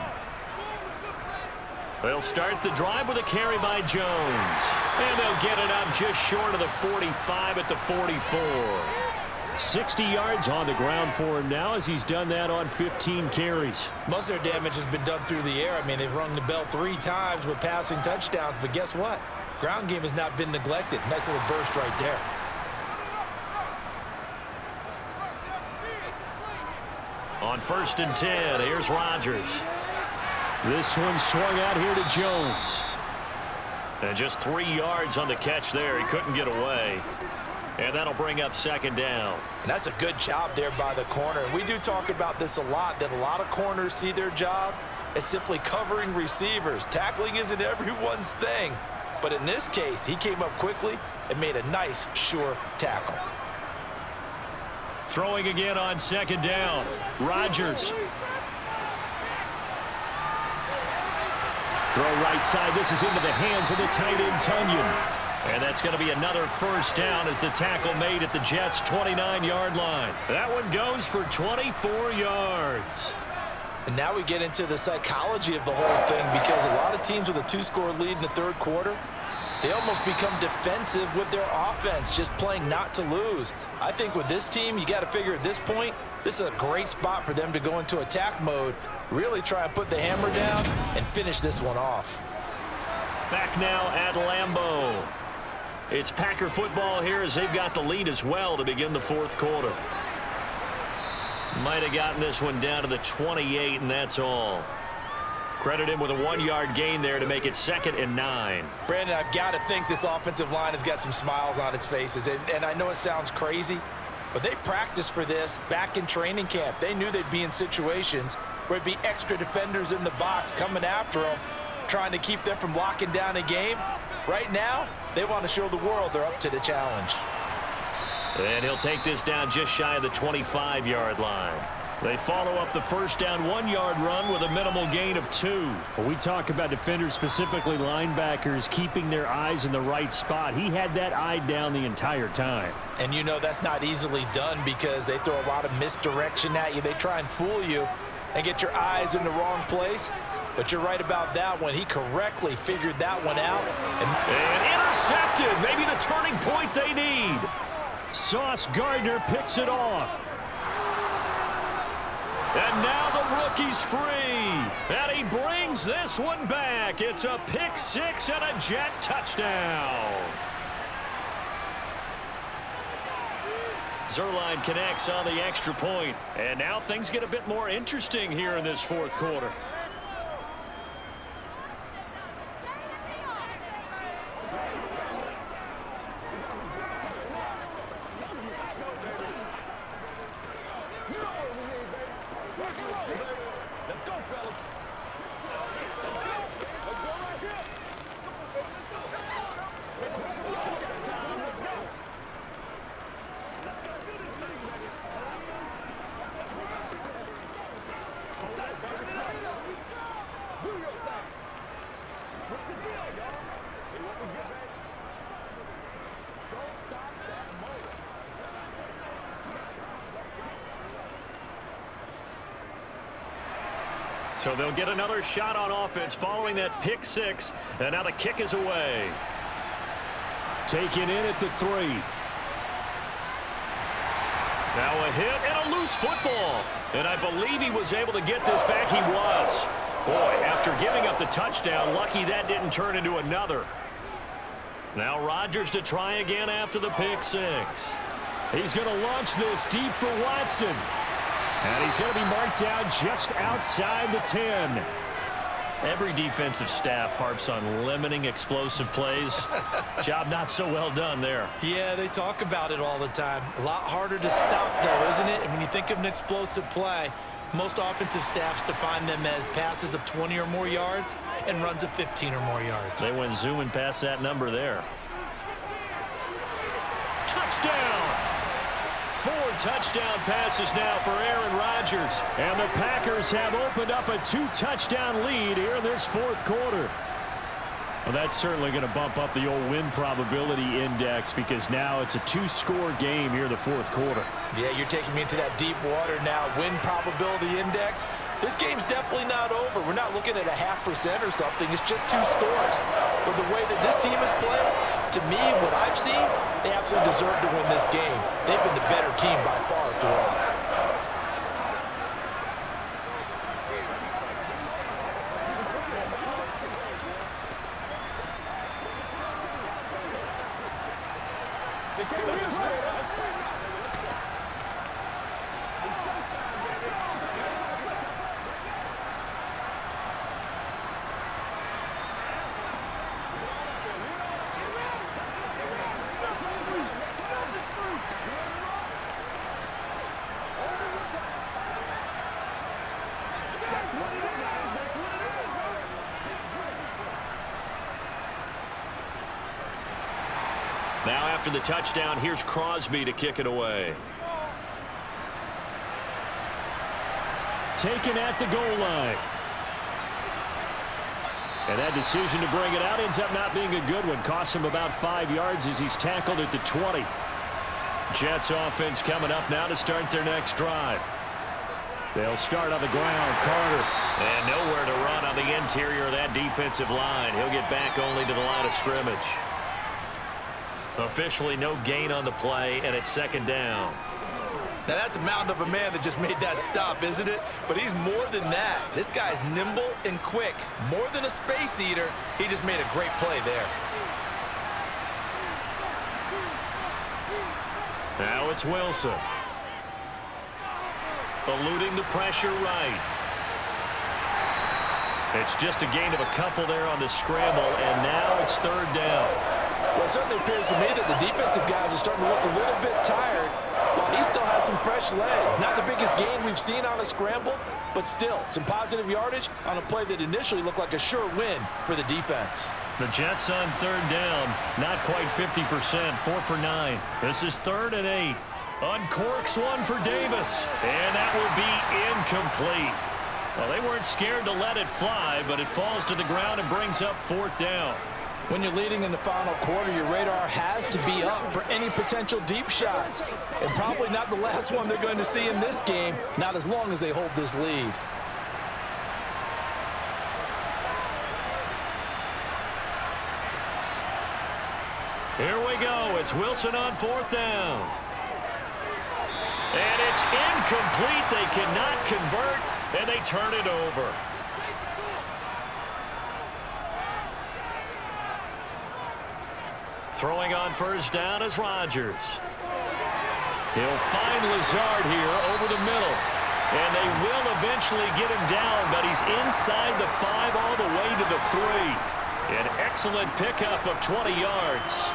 They'll start the drive with a carry by Jones. And they'll get it up just short of the 45 at the 44. 60 yards on the ground for him now as he's done that on 15 carries. Most of their damage has been done through the air. I mean, they've rung the bell 3 times with passing touchdowns, but guess what? Ground game has not been neglected. Nice little burst right there. On 1st and 10, here's Rodgers. This one swung out here to Jones. And just 3 yards on the catch there. He couldn't get away. And that'll bring up 2nd down. And that's a good job there by the corner. And we do talk about this a lot, that a lot of corners see their job as simply covering receivers. Tackling isn't everyone's thing. But in this case, he came up quickly and made a nice, sure tackle. Throwing again on 2nd down. Rodgers. Throw right side. This is into the hands of the tight end, Tunyon. And that's going to be another 1st down as the tackle made at the Jets' 29-yard line. That one goes for 24 yards. And now we get into the psychology of the whole thing because a lot of teams with a 2-score lead in the 3rd quarter, they almost become defensive with their offense, just playing not to lose. I think with this team, you got to figure at this point, this is a great spot for them to go into attack mode, really try and put the hammer down and finish this one off. Back now at Lambeau. It's Packer football here as they've got the lead as well to begin the 4th quarter. Might have gotten this one down to the 28, and that's all. Credit him with a 1-yard gain there to make it 2nd and 9. Brandon, I've got to think this offensive line has got some smiles on its faces. And I know it sounds crazy, but they practiced for this back in training camp. They knew they'd be in situations where it'd be extra defenders in the box coming after them, trying to keep them from locking down a game. Right now, they want to show the world they're up to the challenge. And he'll take this down just shy of the 25-yard line. They follow up the 1st down 1-yard run with a minimal gain of 2. When we talk about defenders, specifically linebackers, keeping their eyes in the right spot, he had that eye down the entire time. And you know that's not easily done because they throw a lot of misdirection at you. They try and fool you and get your eyes in the wrong place. But you're right about that one. He correctly figured that one out. And intercepted. Maybe the turning point they need. Sauce Gardner picks it off. And now the rookie's free. And he brings this one back. It's a pick 6 and a Jet touchdown. Zerline connects on the extra point. And now things get a bit more interesting here in this 4th quarter. You know what we need, baby. Let's work it up. So they'll get another shot on offense following that pick six. And now the kick is away. Taken in at the 3. Now a hit and a loose football. And I believe he was able to get this back. He was. Boy, after giving up the touchdown, lucky that didn't turn into another. Now Rodgers to try again after the pick six. He's going to launch this deep for Watson. And he's going to be marked down just outside the 10. Every defensive staff harps on limiting explosive plays. Job not so well done there. Yeah, they talk about it all the time. A lot harder to stop, though, isn't it? And when you think of an explosive play, most offensive staffs define them as passes of 20 or more yards and runs of 15 or more yards. They went zooming past that number there. Touchdown! 4 touchdown passes now for Aaron Rodgers. And the Packers have opened up a 2-touchdown lead here in this fourth quarter. Well, that's certainly going to bump up the old win probability index because now it's a 2-score game here in the fourth quarter. Yeah, you're taking me into that deep water now. Win probability index. This game's definitely not over. We're not looking at a 0.5% or something. It's just 2 scores. But the way that this team is playing, to me, what I've seen, they absolutely deserve to win this game. They've been the better team by far throughout. Now after the touchdown, here's Crosby to kick it away. Taken at the goal line. And that decision to bring it out ends up not being a good one. Costs him about 5 yards as he's tackled at the 20. Jets offense coming up now to start their next drive. They'll start on the ground. Carter. And nowhere to run on the interior of that defensive line. He'll get back only to the line of scrimmage. Officially no gain on the play, and it's second down. Now that's a mountain of a man that just made that stop, isn't it? But he's more than that. This guy's nimble and quick. More than a space eater, he just made a great play there. Now it's Wilson. Eluding the pressure right. It's just a gain of a couple there on the scramble, and now it's third down. Well, it certainly appears to me that the defensive guys are starting to look a little bit tired while he still has some fresh legs. Not the biggest gain we've seen on a scramble, but still some positive yardage on a play that initially looked like a sure win for the defense. The Jets on third down, not quite 50%, 4 for 9. This is 3rd and 8. Uncorks one for Davis, and that will be incomplete. Well, they weren't scared to let it fly, but it falls to the ground and brings up 4th down. When you're leading in the final quarter, your radar has to be up for any potential deep shots. And probably not the last one they're going to see in this game, not as long as they hold this lead. Here we go. It's Wilson on 4th down. And it's incomplete. They cannot convert, and they turn it over. Throwing on first down is Rodgers. He'll find Lazard here over the middle. And they will eventually get him down, but he's inside the 5 all the way to the 3. An excellent pickup of 20 yards.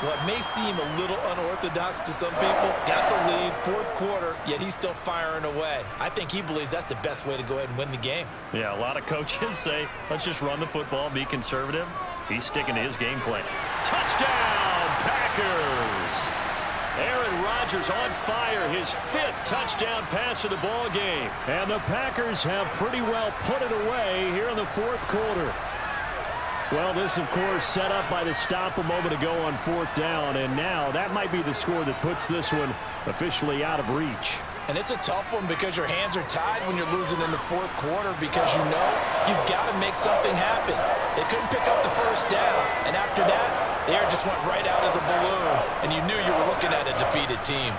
What may seem a little unorthodox to some people, got the lead, 4th quarter, yet he's still firing away. I think he believes that's the best way to go ahead and win the game. Yeah, a lot of coaches say, let's just run the football, be conservative. He's sticking to his game plan. Touchdown, Packers! Aaron Rodgers on fire, his 5th touchdown pass of the ball game. And the Packers have pretty well put it away here in the 4th quarter. Well, this, of course, set up by the stop a moment ago on 4th down, and now that might be the score that puts this one officially out of reach. And it's a tough one because your hands are tied when you're losing in the fourth quarter because you know you've got to make something happen. They couldn't pick up the first down, and after that, the air just went right out of the balloon, and you knew you were looking at a defeated team.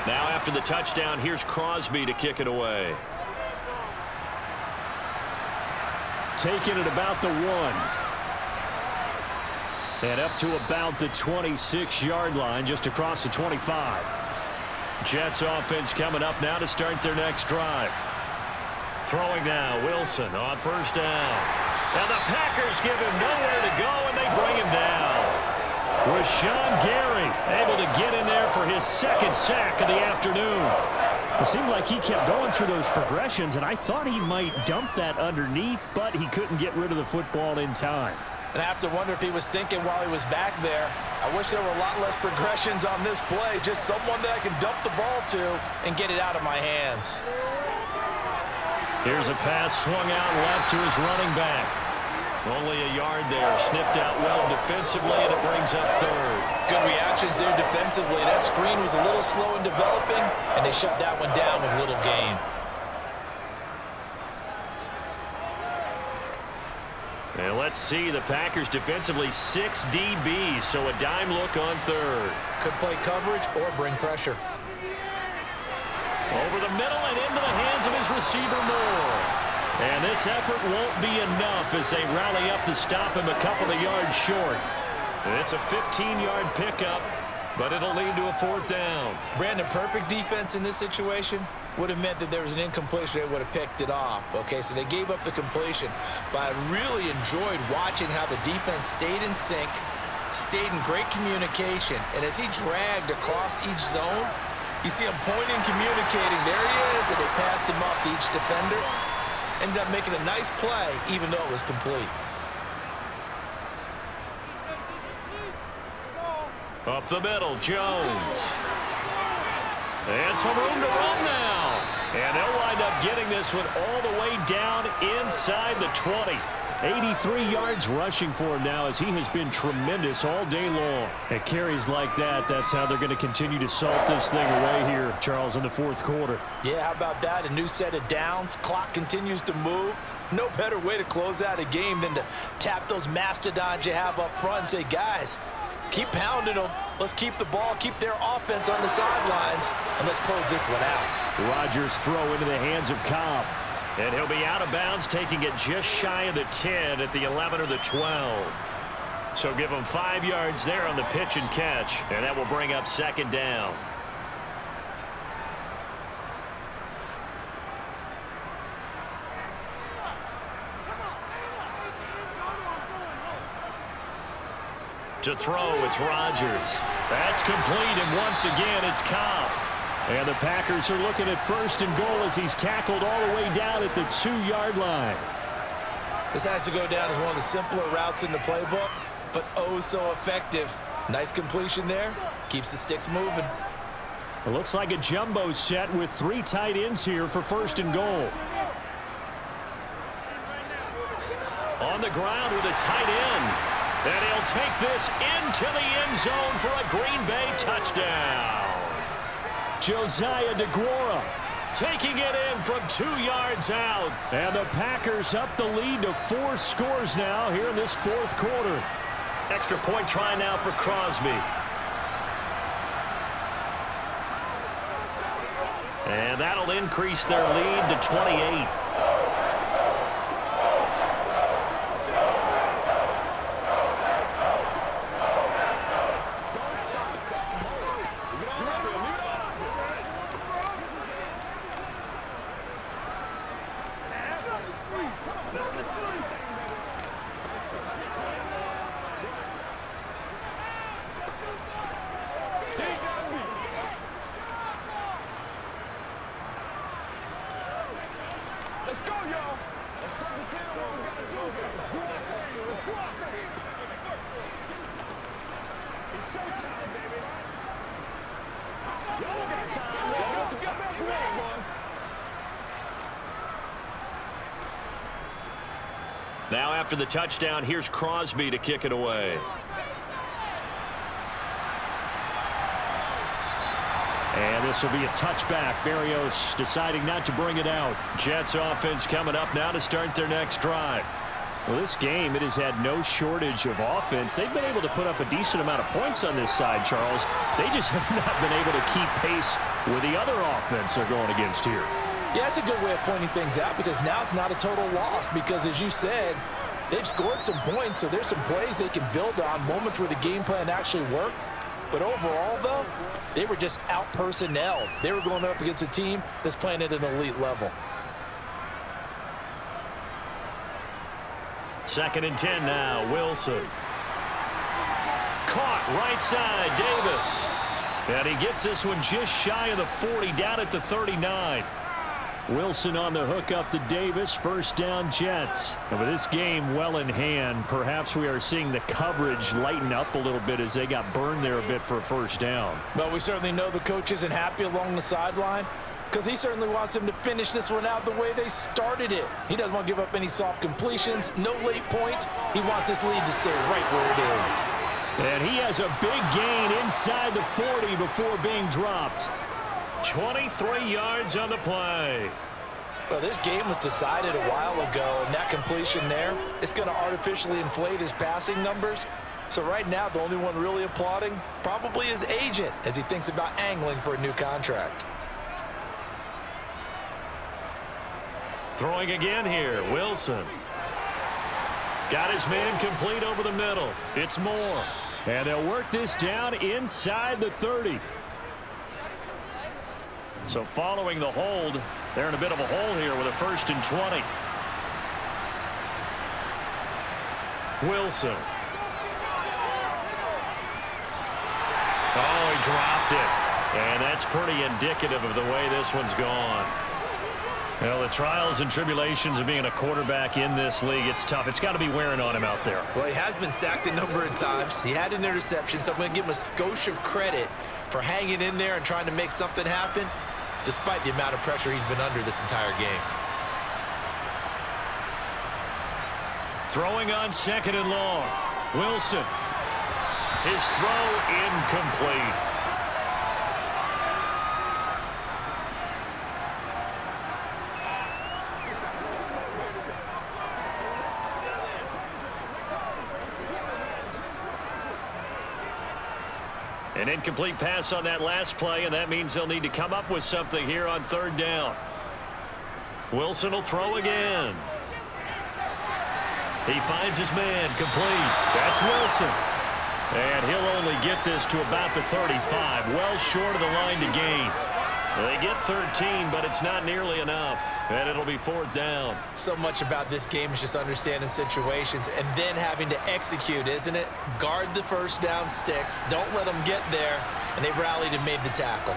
Now after the touchdown, here's Crosby to kick it away. Taking it about the 1. And up to about the 26-yard line, just across the 25. Jets offense coming up now to start their next drive. Throwing now, Wilson on first down. And the Packers give him nowhere to go, and they bring him down. Rashawn Gary able to get in there for his second sack of the afternoon. It seemed like he kept going through those progressions, and I thought he might dump that underneath, but he couldn't get rid of the football in time. And I have to wonder if he was thinking while he was back there, I wish there were a lot less progressions on this play, just someone that I can dump the ball to and get it out of my hands. Here's a pass swung out left to his running back. Only a yard there, sniffed out well defensively, and it brings up third. Good reactions there defensively. That screen was a little slow in developing, and they shut that one down with little gain. And let's see, the Packers defensively 6 DBs, so a dime look on third. Could play coverage or bring pressure. Over the middle and into the hands of his receiver Moore. And this effort won't be enough as they rally up to stop him a couple of yards short. It's a 15-yard pickup, but it'll lead to a fourth down. Brandon, perfect defense in this situation would have meant that there was an incompletion. They would have picked it off. Okay, so they gave up the completion. But I really enjoyed watching how the defense stayed in sync, stayed in great communication. And as he dragged across each zone, you see him pointing, communicating. There he is, and they passed him off to each defender. Ended up making a nice play, even though it was complete. Up the middle, Jones. And some room to run now. And they'll wind up getting this one all the way down inside the 20. 83 yards rushing for him now as he has been tremendous all day long. At carries like that, that's how they're going to continue to salt this thing away here, Charles, in the fourth quarter. Yeah, how about that? A new set of downs. Clock continues to move. No better way to close out a game than to tap those mastodons you have up front and say, guys, keep pounding them. Let's keep the ball, keep their offense on the sidelines, and let's close this one out. Rodgers throw into the hands of Cobb. And he'll be out of bounds, taking it just shy of the 10 at the 11 or the 12. So give him 5 yards there on the pitch and catch, and that will bring up second down. To throw, it's Rodgers. That's complete, and once again, it's Cobb. And the Packers are looking at first and goal as he's tackled all the way down at the 2-yard line. This has to go down as one of the simpler routes in the playbook, but oh so effective. Nice completion there. Keeps the sticks moving. It looks like a jumbo set with 3 tight ends here for first and goal. On the ground with a tight end. And he'll take this into the end zone for a Green Bay touchdown. Josiah DeGuara taking it in from 2 yards out. And the Packers up the lead to 4 scores now here in this fourth quarter. Extra point try now for Crosby. And that'll increase their lead to 28. on, y'all. Let's focus in on what we gotta do here. Let's do our thing. Let's do our thing. It's showtime, baby. Y'all got time. Let's go. Get back to work, boys. Now after the touchdown, here's Crosby to kick it away. And this will be a touchback. Berrios deciding not to bring it out. Jets offense coming up now to start their next drive. Well, this game, it has had no shortage of offense. They've been able to put up a decent amount of points on this side, Charles. They just have not been able to keep pace with the other offense they're going against here. Yeah, that's a good way of pointing things out because now it's not a total loss because, as you said, they've scored some points, so there's some plays they can build on, moments where the game plan actually worked. But overall, though, they were just out-personnel. They were going up against a team that's playing at an elite level. 2nd and 10 now, Wilson. Caught right side, Davis. And he gets this one just shy of the 40, down at the 39. Wilson on the hook up to Davis. First down, Jets. And with this game well in hand, perhaps we are seeing the coverage lighten up a little bit as they got burned there a bit for a first down. Well, we certainly know the coach isn't happy along the sideline because he certainly wants them to finish this one out the way they started it. He doesn't want to give up any soft completions, no late points. He wants his lead to stay right where it is. And he has a big gain inside the 40 before being dropped. 23 yards on the play. Well, this game was decided a while ago, and that completion there is going to artificially inflate his passing numbers. So right now, the only one really applauding probably his agent as he thinks about angling for a new contract. Throwing again here, Wilson. Got his man complete over the middle. It's Moore. And they'll work this down inside the 30. So following the hold, they're in a bit of a hole here with a 1st and 20. Wilson. Oh, he dropped it. And that's pretty indicative of the way this one's gone. Well, the trials and tribulations of being a quarterback in this league, it's tough. It's got to be wearing on him out there. Well, he has been sacked a number of times. He had an interception, so I'm going to give him a skosh of credit for hanging in there and trying to make something happen, despite the amount of pressure he's been under this entire game. Throwing on 2nd and long. Wilson. His throw incomplete. An incomplete pass on that last play, and that means they'll need to come up with something here on 3rd down. Wilson will throw again. He finds his man complete. That's Wilson. And he'll only get this to about the 35, well short of the line to gain. They get 13, but it's not nearly enough, and it'll be 4th down. So much about this game is just understanding situations and then having to execute, isn't it? Guard the first down sticks. Don't let them get there, and they rallied and made the tackle.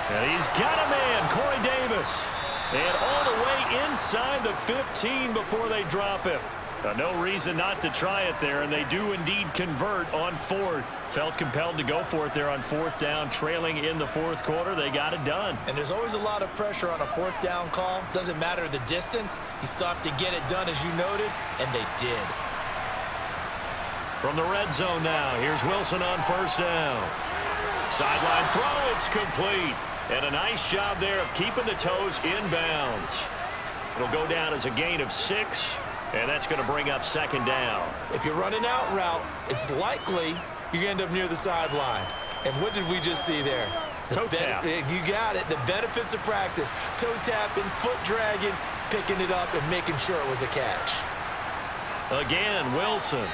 And he's got a man, Corey Davis. And all the way inside the 15 before they drop him. No reason not to try it there, and they do indeed convert on 4th. Felt compelled to go for it there on 4th down, trailing in the 4th quarter. They got it done. And there's always a lot of pressure on a 4th down call. Doesn't matter the distance. You still have to get it done, as you noted, and they did. From the red zone now, here's Wilson on 1st down. Sideline throw, it's complete. And a nice job there of keeping the toes inbounds. It'll go down as a gain of 6. And that's going to bring up 2nd down. If you're running out route, it's likely you're going to end up near the sideline. And what did we just see there? Toe tap. You got it. The benefits of practice. Toe tapping, foot dragging, picking it up, and making sure it was a catch. Again, Wilson.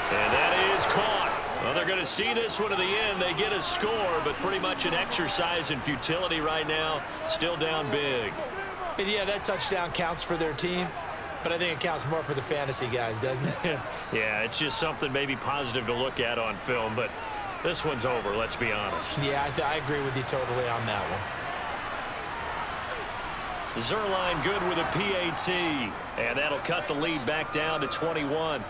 And that is caught. Well, they're going to see this one to the end. They get a score, but pretty much an exercise in futility right now. Still down big. And yeah, that touchdown counts for their team, but I think it counts more for the fantasy guys, doesn't it? Yeah, it's just something maybe positive to look at on film, but this one's over, let's be honest. Yeah, I agree with you totally on that one. Zerline good with a PAT. And that'll cut the lead back down to 21.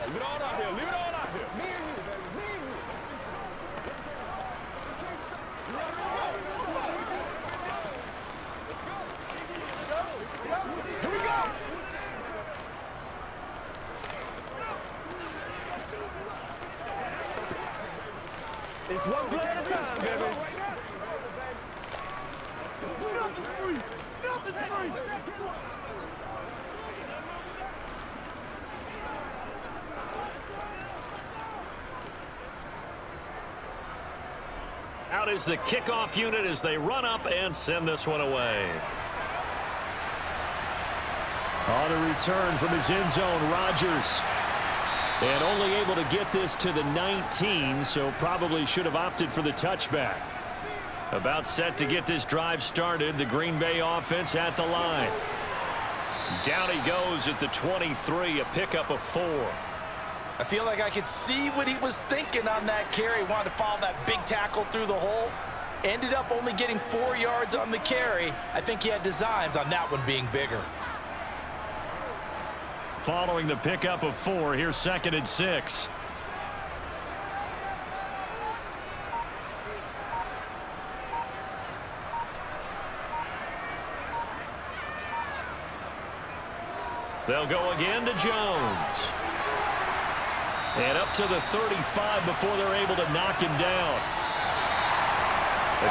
Leave it all out here. Leave it all out here. Here we go. It's one play at a time, baby. Nothing's free. Nothing's free. Out is the kickoff unit as they run up and send this one away. On the return from his end zone, Rodgers. And only able to get this to the 19, so probably should have opted for the touchback. About set to get this drive started, the Green Bay offense at the line. Down he goes at the 23, a pickup of 4. I feel like I could see what he was thinking on that carry. Wanted to follow that big tackle through the hole. Ended up only getting 4 yards on the carry. I think he had designs on that one being bigger. Following the pickup of 4, here's 2nd and 6. They'll go again to Jones. And up to the 35 before they're able to knock him down.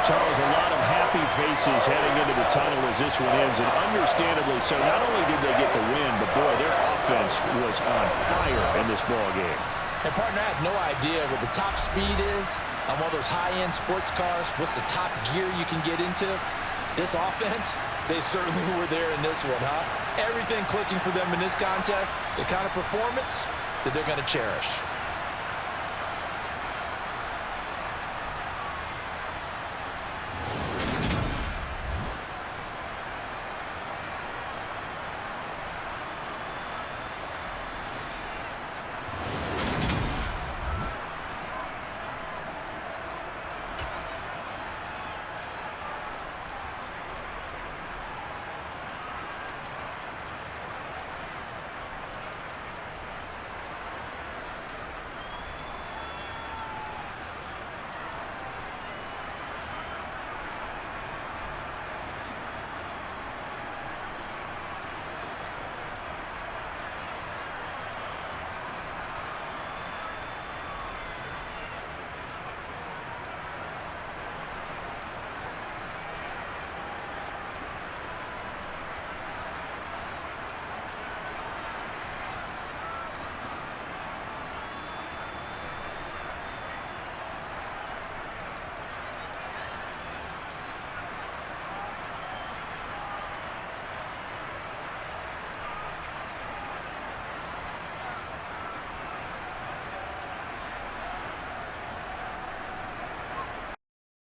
Charles, a lot of happy faces heading into the tunnel as this one ends, and understandably so. Not only did they get the win, but boy, their offense was on fire in this ball game. And partner, I have no idea what the top speed is on one of those high-end sports cars. What's the top gear you can get into? This offense, they certainly were there in this one, huh? Everything clicking for them in this contest, the kind of performance that they're going to cherish.